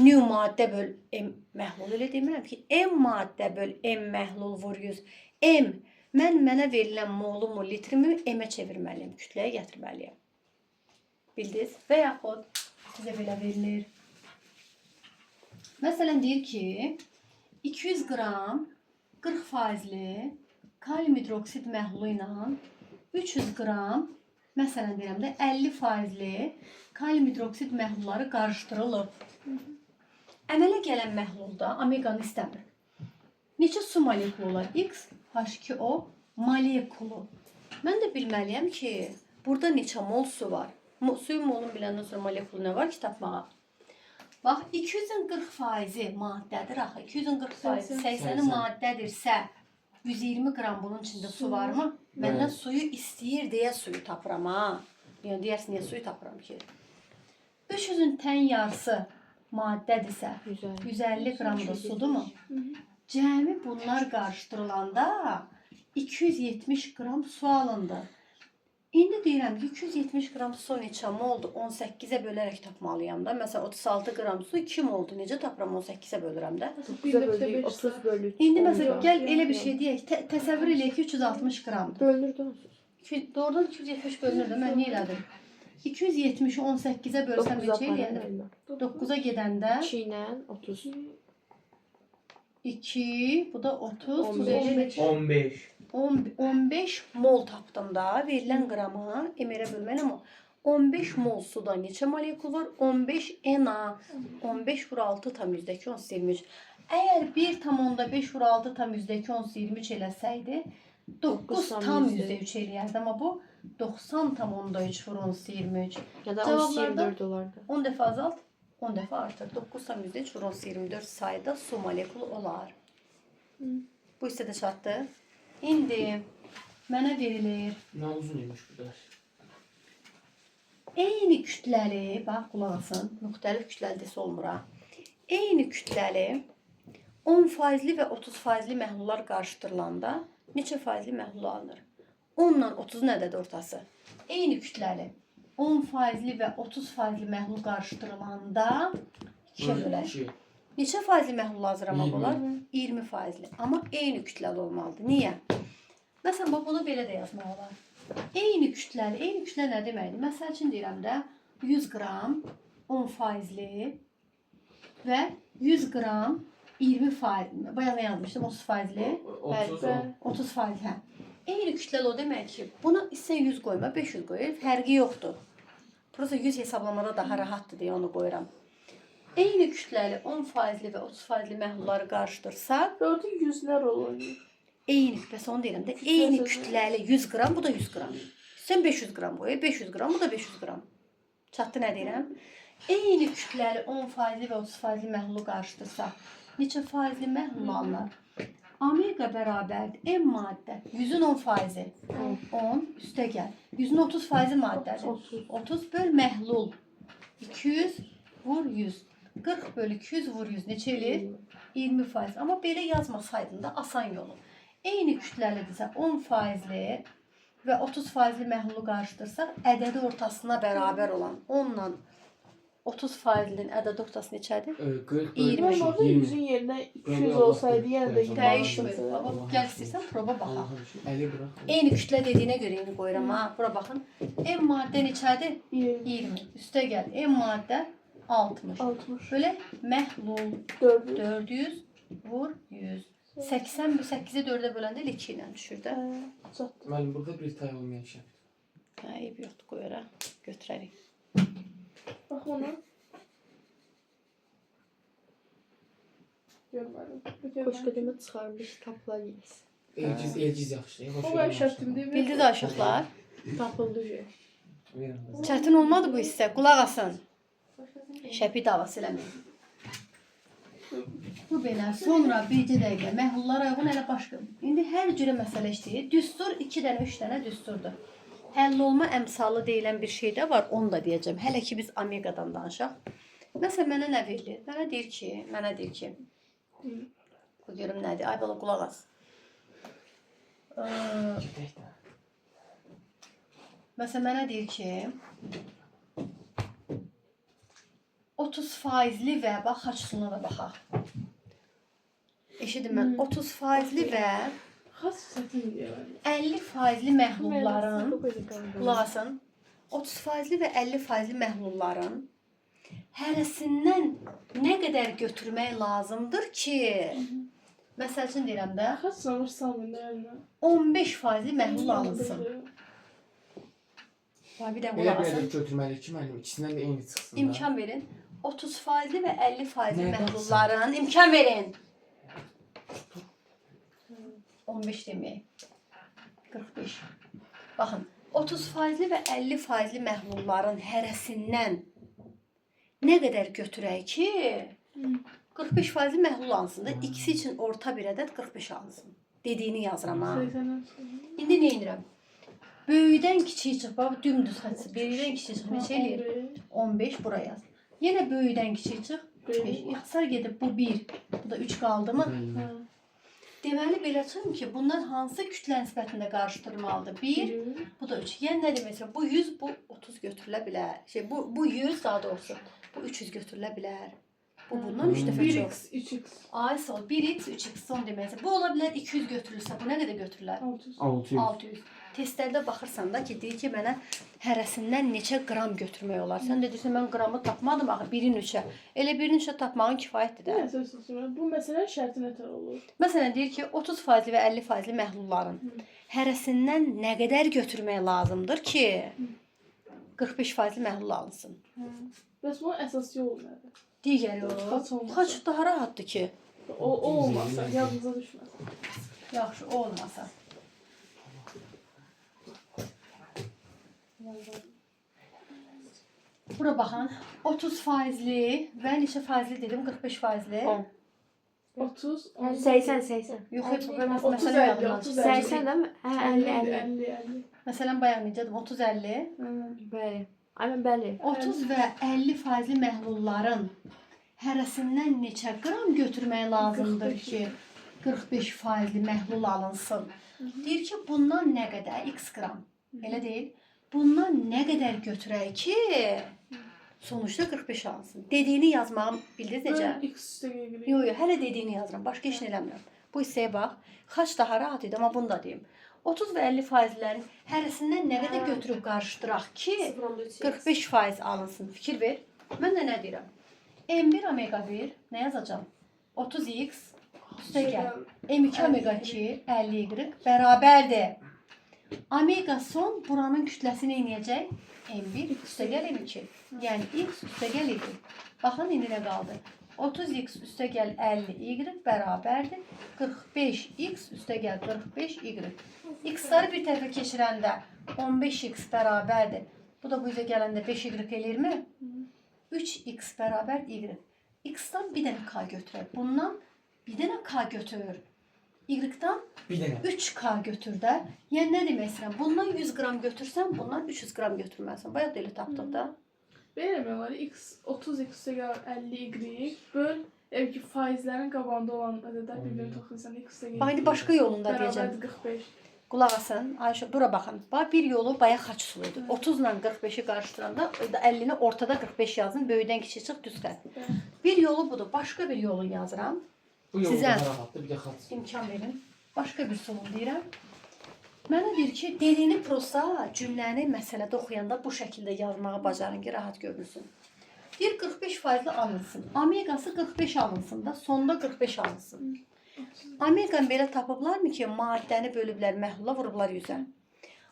nü maddə böl M məhlul, elə demirəm ki, M maddə böl M məhlul vur 100. M, mənə verilən molumu, litrimi M-ə çevirməliyəm, kütləyə gətirməliyəm. Bildiniz? Və yaxud sizə belə verilir. Məsələn, deyir ki, 200 qram 40 faizli kalium hidroksid məhlulu ilə 300 qram, məsələn deyirəm də 50 faizli kalium hidroksid məhlulları qarışdırılıb. Əmələ gələn məhlulda omeqanı istəmir. Neçə su molekulu olar? X, H2O molekulu. Mən də bilməliyəm ki, burada neçə mol su var. Suyun molunu biləndən sonra molekulu nə var ki, tapmağa? Bax, 240 faizi maddədir axı. 240 faizi 80-i maddədirsə, 120 qram bunun içində su varmı? Məndən suyu istəyir deyə suyu tapıram ha. Yəni deyərsin niyə suyu tapıram ki? 300-ün tən yarısı maddədirsə, 150 qram da sudur mu? Cəmi bunlar qarışdırılanda 270 qram su alındı. İndi deyirəm ki, 270 qram su neçə moldu? 18-ə bölərək tapmalıyam da. Məsələn, 36 qram su 2 moldu. Necə tapıram 18-ə bölürəm də? 30 bölü 3. İndi məsələn, gəl elə bir şey deyək. Təsəvvür eləyək ki, 360 qramdır. Bölünür də onsuz. Doğrudan 270 bölünür də. Mən nə elədim? 270-i 18-ə bölsəm neçə eləyədir? 9-a gedəndə 2 ilə 30. 2, bu da 30, 15. 15. 15 mol tapdım da. Verilən qrama emerə bölməliyəm ama 15 mol suda neçə molekul var? 15 Na. 15 vur 6 tam yüzdəki 10 23. Əgər 1 tam onda 5 vur 6 tam yüzdəki 10 23 eləsəydi 9 tam %3 eləyərdi. Amma bu 90 tam onda 3 vur 10 23. Ya da Cavablarda 24 olardı. 10 dəfə azalt, 10 dəfə artır. 9 tam %3 vur 10 24 sayda su molekulu olar. Bu hissədə çatdı. İndi mənə verilir. Nə uzun imiş bu dərs? Eyni kütləli, bax qulaq asın, müxtəlif kütləlidirsə olmur ha. Eyni kütləli 10 faizli və 30 faizli məhlullar qarışdırılanda neçə faizli məhlul alınır? 10 ilə 30 nədədir ortası? Eyni kütləli 10 faizli və 30 faizli məhlul qarışdırılanda 2-yə bölək. Neçə faizli məhlul hazırlamaq olar? 20 faizli. Amma eyni kütləli olmalıdır. Niyə? Məsələn, bax, bunu belə də yazmaq olar. Eyni kütləli. Eyni kütlə nə deməkdir? Məsəl üçün deyirəm də 100 qram 10 faizli və 100 qram 20 faizli. Bayaq nə yazmışdım? 30 faizli. 30 faizli. Hə. Eyni kütləli o demək ki, buna istəyən 100 qoyma, 500 qoyur. Fərqi yoxdur. Prosta 100 hesablamada daha rahatdır deyə onu qoyuram. Eyni kütləli 10 faizli və 30 faizli məhlulları qarışdırsaq, Orada yüzlər olur. eyni, bəs onu deyirəm də, eyni kütləli 100 qram, bu da 100 qram. Sən 500 qram qoy, 500 qram, bu da 500 qram. Çatdı nə deyirəm? Eyni kütləli 10 faizli və 30 faizli məhlulu qarışdırsaq, neçə faizli məhlul alınır? Omega bərabərdir. M maddə, 100-ün 10 faizi. 10 üstə gəl. 100-ün 30 faizi maddədir. 30 böl məhlul. 200 vur 100. 40 bölü 200 vur 100 neçə eləyir? 20 faiz. Amma belə yazmasaydın da asan yolu. Eyni kütləlidirsə 10 faizli və 30 faizli məhlulu qarışdırsaq, ədədi ortasına bərabər olan 10 ilə 30 faizlinin ədədi ortası neçədir? 20. Ben orada 100'ün yerine 200 olsaydı yine de yine Dəyişmir. almışsın. Baba, gəl istəyirsən proba baxaq. 50 bırak. Eyni kütlə dediyinə görə eyni qoyuram ha. Bura baxın. M maddə neçədir? 20, 20. Üstə gəl. M maddə 60. 60, Böyle məhlul 400. 400 vur 100. 80 8-i 4-ə böləndə 2 ilə düşür də. Çattı. Mənim burada bir tay olmayan şey. Hə, eyb yoxdur, qoyaraq götürərik. Bak ona. Görmedim. Xoşqədəmə çıxarmış tapla yeyiz. Elciz yaxşı. O ben şərtim deyim. Bildiz aşıqlar. Tapıldı şey. Çətin olmadı bu hissə. Qulaq asın. Şəpi davası eləməyin. Bu belə. Sonra bircə dəqiqə məhlullar uyğun elə başqa. İndi hər cürə məsələ işləyir. Düstur 2 dənə, 3 dənə düsturdur. Həll olma əmsalı deyilən bir şey də var. Onu da deyəcəm. Hələ ki biz omeqadan danışaq. Məsələn mənə nə verilir? Mənə deyir ki. Bu görüm nədir? Ay bala qulaq as. Məsələn mənə deyir ki 30% və bax xaçsına da baxaq. Eşidin mən 30% və Xas çətin deyir. 50% məhlulların qulaq asın. 30% və 50% məhlulların hərəsindən nə qədər götürmək lazımdır ki, məsəl üçün deyirəm də, Xas sınavır salmında. 15% məhlul alınsın. Bir də Elə qulaq bir asın. ədəd götürməliyik ki, mənim ikisindən də eyni çıxsın. İmkan verin. 30% və 50% Nə məhlulların imkan verin. 15 demək. 45. Baxın, 30% və 50% məhlulların hərəsindən nə qədər götürək ki, 45% məhlul alınsın da, ikisi üçün orta bir ədəd 45 alınsın. Dediyini yazıram ha. İndi nə edirəm? Böyüdən kiçiyi çıx, bax dümdüz xətti. Böyüdən kiçiyi çıx, neçə eləyir? 15 bura yaz. Yenə böyüdən kiçiyi çıx, 5. İxtisar gedib bu 1, bu da 3 qaldı mı? Deməli belə çıxım ki, bunlar hansı kütlə nisbətində qarşıdurmalıdır? 1, bu da 3. Yəni nə deməksə, bu 100, bu 30 götürülə bilər. Bu 100 daha doğrusu, bu 300 götürülə bilər. Bu bundan 3 dəfə çox. 1x, 3x. Ay sol, 1x, 3x son deməksə. Bu ola bilər 200 götürülsə, bu nə qədər götürülər? 600. 600. Testlərdə baxırsan da ki, deyir ki, mənə hərəsindən neçə qram götürmək olar. Sən də deyirsən, mən qramı tapmadım axı, birin 3-ə. Elə birin 3-ə tapmağın kifayətdir də. Bu məsələ şərti nətər olur? Məsələn, deyir ki, 30% və 50% məhlulların hərəsindən nə qədər götürmək lazımdır ki, 45% məhlul alınsın. Bəs bunun əsas yolu nədir? Digər yolu, xaç daha rahatdır ki. O olmasa, yadınıza düşməsin. Yaxşı, o olmasa. Bura baxın, 30%li və neçə faizli dedim, 45%li. 30, 80. Yox, heç bu 30, məsələ 50, yadımdan 30, çıxdı. 80 də 50. 50. Məsələn, bayaq necədir? 30-50. Bəli. Aynen bəli. 30 və 50% məhlulların hərəsindən neçə qram götürmək lazımdır ki, 45% məhlul alınsın? Deyir ki, bundan nə qədər? X qram. Elə deyil. Bundan nə qədər götürək ki, sonuçda 45 alınsın. Dediyini yazmağım bildiniz necə? X üstə gəlir. Yox, hələ dediyini yazıram. Başqa işini eləmirəm. Bu hissəyə bax. Xaç daha rahat idi, amma bunu da deyim. 30 və 50%-lərin hərəsindən nə qədər götürüb qarışdıraq ki, 45% alınsın. Fikir ver. Mən də nə deyirəm? M1 omega 1 nə yazacağam? 30x üstə gəl. M2 omega 2 50y bərabərdir. Omega son buranın kütləsi nə edəcək? M1 üstə gəl M2. Yəni x üstə gəl y. Baxın indi nə qaldı? 30x üstə gəl 50y bərabərdir. 45x üstə gəl 45y. X-ları bir tərəfə keçirəndə 15x bərabərdir. Bu da bu üzə gələndə 5y eləyirmi? 3x bərabər y. X-dan bir dənə k götürək. Bundan bir dənə k götür. Y-dan 3k götür də. Yəni nə demək istəyirəm? Bundan 100 qram götürsən, bundan 300 qram götürməlisən. Bayaq da elə tapdıq da. Benim var x 30x üstə gəlir 50y böl ki faizlərin qabağında olan ədədlər bir-birini toxunsan x üstə gəlir. Bax indi başqa yolunda deyəcəm. Bərabərdir 45. Qulaq asın. Ayşə bura baxın. Bax bir yolu bayaq xaçsuluydu. 30 ilə 45-i qarışdıranda 50-ni ortada 45 yazın, böyüdən kiçik çıx düz xətt. Bir yolu budur. Başqa bir yolu yazıram. Bu yolu Sizə daha rahatdır, bir də xaç. İmkan verin. Başqa bir solun deyirəm. Mənə deyir ki, dediyini prosta cümləni məsələdə oxuyanda bu şəkildə yazmağı bacarın ki, rahat görünsün. Deyir 45% alınsın. Omegası 45 alınsın da, sonda 45 alınsın. Omegan belə tapıblarmı ki, maddəni bölüblər, məhlula vurublar 100-ə.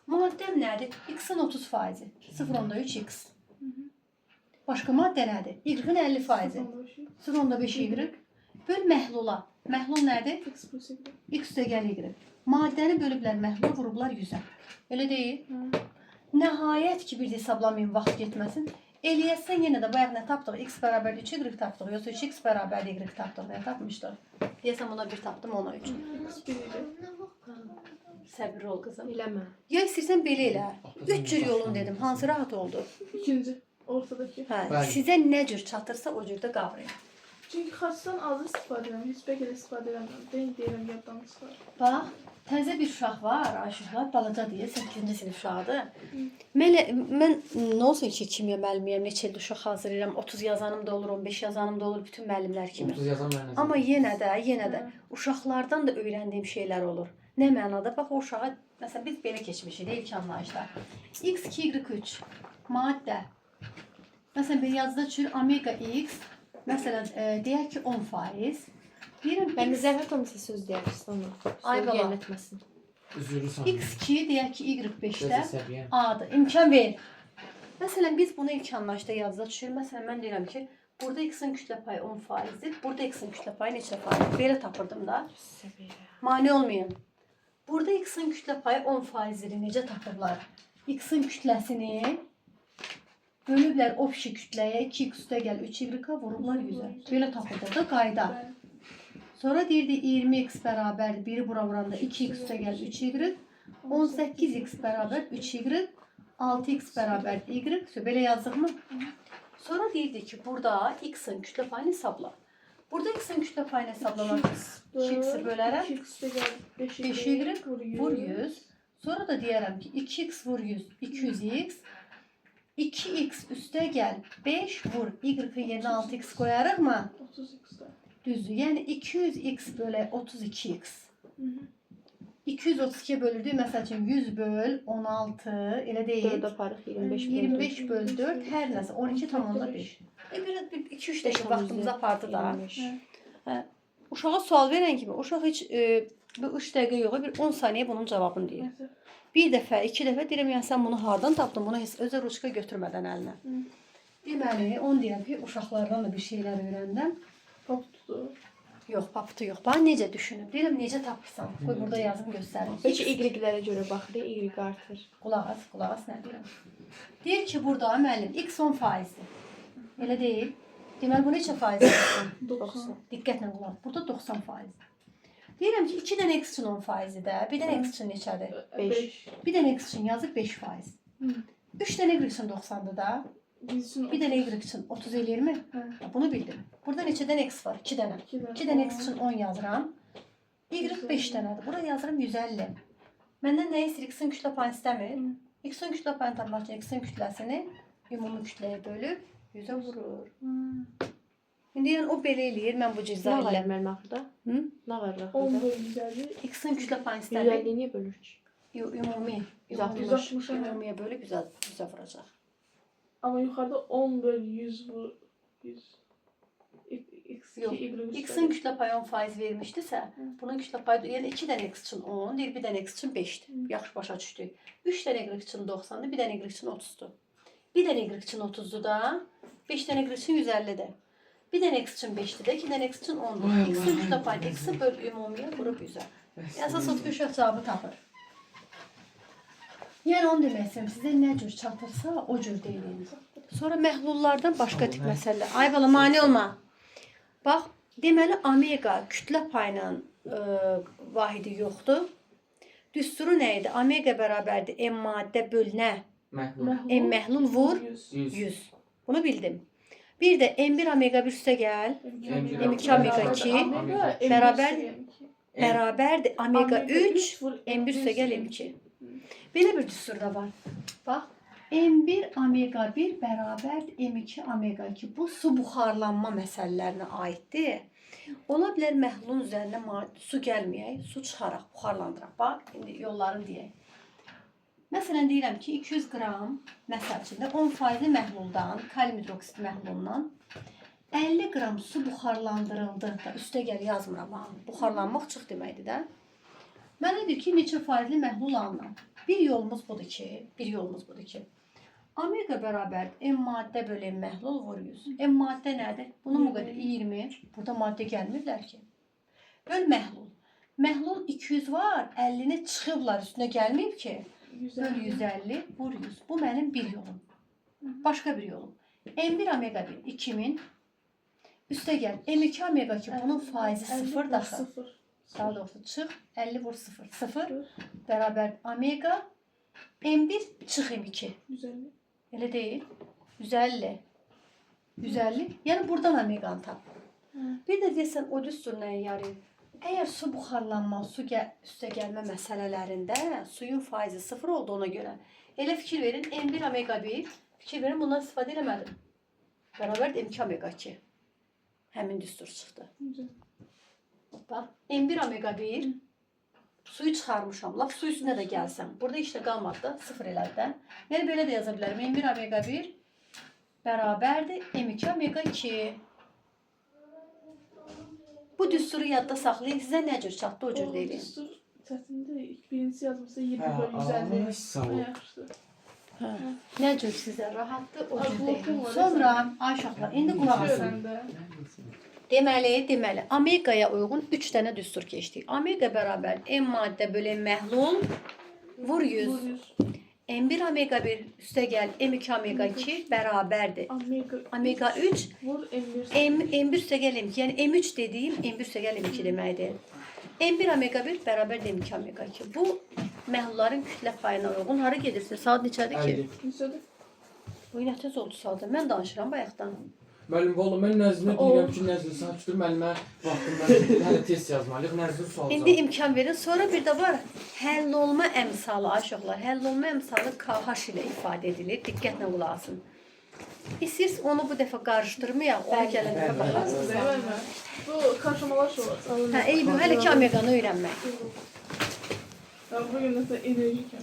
Maddəm nədir? X-in 30%. 0.3x. Başqa maddə nədir? Y-in 50%. 0.5y. Böl məhlula. Məhlul nədir? X plus y. X üstə gəl y. Maddəni bölüblər məhlula, vurublar 100-ə. Elə deyil? Hı. Nəhayət ki, bir də hesablamayın, vaxt getməsin. Eləyəsən yenə də bayaq nə tapdıq? X bərabər 3y tapdıq, yoxsa 3x bərabər y tapdıq, nə tapmışdıq? Deyəsən buna 1 tapdım, ona 3. X bir idi. Səbirli ol qızım. Eləmə. Ya istəyirsən belə elə. 3 cür yolun dedim, hansı rahat oldu? İkinci. Ortadakı. Hə, Bəli. sizə nə cür çatırsa o cürdə qavrayın. Çünki xaçdan az istifadə edirəm. Heç bəlkə də istifadə eləmirəm. Deyirəm yaddan çıxar. Bax, təzə bir uşaq var, Ayşıqlar, balaca deyil, 8-ci sinif uşağıdır. Mən nə olsun ki, kimya müəllimiyəm, neçə ildir uşaq hazırlayıram, 30 yazanım da olur, 15 yazanım da olur, bütün müəllimlər kimi. 30 yazan müəllim. Amma yenə də uşaqlardan da öyrəndiyim şeylər olur. Nə mənada? Bax, o uşağa, məsələn, biz belə keçmişik, ilk anlayışda. X2, Y3, maddə. Məsələn, bir yazıda çür, omega X, məsələn, deyək ki, 10%. Deyirəm, Ben de zəhmət olmasa söz deyərsin ona. Ay Söz bala. yerinə etməsin. Üzürü sanırım. X2, deyək ki, Y5-də Gözə səviyyə. A-dır, imkan ver. Məsələn, biz bunu ilk anlayışda yazıda düşür. Məsələn, mən deyirəm ki, burada X-in kütlə payı 10%-dir, burada X-in kütlə payı neçə faiz? Belə tapırdım da. Səviyyə. Mane olmayın. Burada X-in kütlə payı 10%-dir. Necə tapırlar? X-in kütləsini bölüblər opşi kütləyə 2x üstə gəl 3y vurublar 100-ə. Belə tapılır da qayda. Sonra deyirdi 20x bərabərdir. Biri bura vuranda 2x üstə gəl 3y. 18x bərabər 3y. 6x bərabər y. Belə yazdıq mı? Sonra deyirdi ki, burada x-in kütlə payını hesabla. Burada x-in kütlə payını hesablamaq 2x-i bölərəm. 5y vur 100. Sonra da deyərəm ki, 2x vur 100, 200x. 2x üstə gəl 5 vur y-ın yerinə 6x qoyarıq mı? 30x-də. Düzdür. Yəni 200x bölə 32x. 232 bölürdük. Məsəl üçün 100 böl 16 elə deyil. 4 aparıq 25 böl 25 böl 4 hər nəsə 12,5. Biraz 2-3 dəqiqə vaxtımız apardı da. 25. Uşağa sual verən kimi uşaq heç bu 3 dəqiqə yox, bir 10 saniyə bunun cavabını deyir. Bir dəfə, 2 dəfə deyirəm, yəni sən bunu hardan tapdın? Bunu heç özə ruçka götürmədən əlinə. Deməli, onu deyirəm ki, uşaqlardan da bir şeylər öyrəndim. Paptudur. Yox, papıtı yox. Bax necə düşünüb? Deyirəm, necə tapırsan? Qoy burada yazım göstərim. Peki y-lərə görə baxırıq, y artır. Qulaq as, nə deyirəm? Deyir ki, burada müəllim x 10%-dir. Elə deyil. Deməli, bu neçə faizdir? 90. Diqqətlə qulaq. Burada 90%. Deyirəm ki, 2 dənə x üçün 10%-dir də. Bir dənə x üçün neçədir? 5. Bir dənə x üçün yazıb 5%. 3 dənə y üçün 90-dır da. Bir dənə y üçün 30 eləyirmi? Bunu bildim. Burada neçə dənə x var? 2 dənə. 2 dənə x üçün 10 yazıram. Y 5 dənədir. Bura yazıram 150. Məndən nə istəyir? X-in kütlə payını istəmir. X-in kütlə payını tapmaq üçün X-in kütləsini ümumi kütləyə bölüb 100-ə vurur. İndi yəni o belə eləyir. Mən bu Nə cizayla. var mənim axırda? Hı? Nə var 10 axırda? bölü 150. X-in kütlə payını istəmir. 150 niyə bölürük? Ümumi. 160. Ümumiyə bölüb 100-ə vuracaq. Amma yuxarıda 10 bölü 100 vur. 100. Yox. X-in kütlə payı 10% vermişdisə, bunun kütlə payı yəni 2 dənə x üçün 10, deyir bir dənə x üçün 5-dir. Yaxşı başa düşdük. 3 dənə y üçün 90-dır, bir dənə y üçün 30-dur. Bir dənə y üçün 30-dur da, 5 dənə y üçün 150-dir. Bir dənə x üçün 5-dir də, 2 dənə x üçün 10-dur. X-in kütlə payı x-i böl ümumiyə vurub 100-ə. Əsas odur ki, uşaq cavabı tapır. Yəni onu demək istəyirəm, sizə nə cür çatırsa, o cür deyin. Sonra məhlullardan başqa tip məsələlər. Ay bala, mane olma. Bax, deməli omega kütlə payının vahidi yoxdur. Düsturu nə idi? Omega bərabərdir m maddə böl nə? Məhlul. M məhlul vur 100. Bunu bildim. Bir də m1 omega 1 üstə gəl. M2 omega 2 bərabərdir omega 3 m1 üstə gəl m2. Belə bir düstur da var. Bax, M1 omega 1 bərabərdir M2 omega 2. Bu su buxarlanma məsələlərinə aiddir. Ola bilər məhlulun üzərinə su gəlməyək, su çıxaraq, buxarlandıraq. Bax, indi yollarını deyək. Məsələn, deyirəm ki, 200 qram, məsəl üçün də 10% məhluldan, kalium hidroksid məhlulundan 50 qram su buxarlandırıldı. Üstə gəl yazmıram, buxarlanmaq çox deməkdir də. Mənə deyir ki, neçə faizli məhlul alınır. Bir yolumuz budur ki, omega bərabər m maddə böl m məhlul vur 100. M maddə nədir? Bunun bu qədər 20. Burada maddə gəlmirlər ki. Böl məhlul. Məhlul 200 var, 50-ni çıxıblar, üstünə gəlməyib ki. Böl 150. 150, vur 100. Bu mənim bir yolum. Başqa bir yolum. M1 omega 1 2000. Üstə gəl. M2 omega 2 bunun faizi 0 daxı. 0. Daha doğrusu çıx. 50 vur 0. 0 bərabər omega M1 çıx M2. 150. Elə deyil. 150. 150. Yəni buradan omeganı tap. Bir də desən o düstur nəyə yarayır? Əgər su buxarlanma, üstə gəlmə məsələlərində suyun faizi 0 olduğuna görə elə fikir verin M1 omega 1 fikir verin bundan istifadə eləmədim. Bərabər M2 omega 2. Həmin düstur çıxdı. Bax, M1 omega 1 suyu çıxarmışam. Laf su üstünə də gəlsəm. Burada işlə qalmadı da 0 elədi də. Yəni belə də yaza bilərəm. M1 omega 1 bərabərdir M2 omega 2. Bu düsturu yadda saxlayın. Sizə nə cür çatdı o cür deyin. Düstur çətindir. Birincisi yazmışsa 20 Hə, bölü 150. Allah sağ ol. Yaxşıdır. Nə cür sizə rahatdır o cür Blokum deyin. var, Sonra ay uşaqlar indi qulaq asın. Öyrəndə. Deməli, omegaya uyğun 3 dənə düstur keçdik. Omega bərabər M maddə bölən məhlul vur 100. M1 omega 1 üstə gəl M2 omega 2 bərabərdir. Omega 3 Vur M1. M1 üstə gəl M2. Yəni M3 dediyim M1 üstə gəl M2 deməkdir. M1 omega 1 bərabərdir M2 omega 2. Bu məhlulların kütlə payına uyğun hara gedirsin? Saat neçədir ki? Neçədir? Bu nə tez oldu saatda? Mən danışıram bayaqdan. Müəllim, valla mən nəzrinə deyirəm ki, nəzrin saat tutur, müəllimə vaxtımdan hələ test yazmalıyıq, nəzrin sual İndi imkan verin. Sonra bir də var həll olma əmsalı aşıqlar. Həll olma əmsalı KH ilə ifadə edilir. Diqqətlə qulaq asın. İstəyirsiniz onu bu dəfə qarışdırmayaq. Ona gələn dəfə baxarsınız. Deyilmə. Bu karşımalar şu var. Hə, eybi hələ ki omeqanı öyrənmək. Ben bugün de enerjik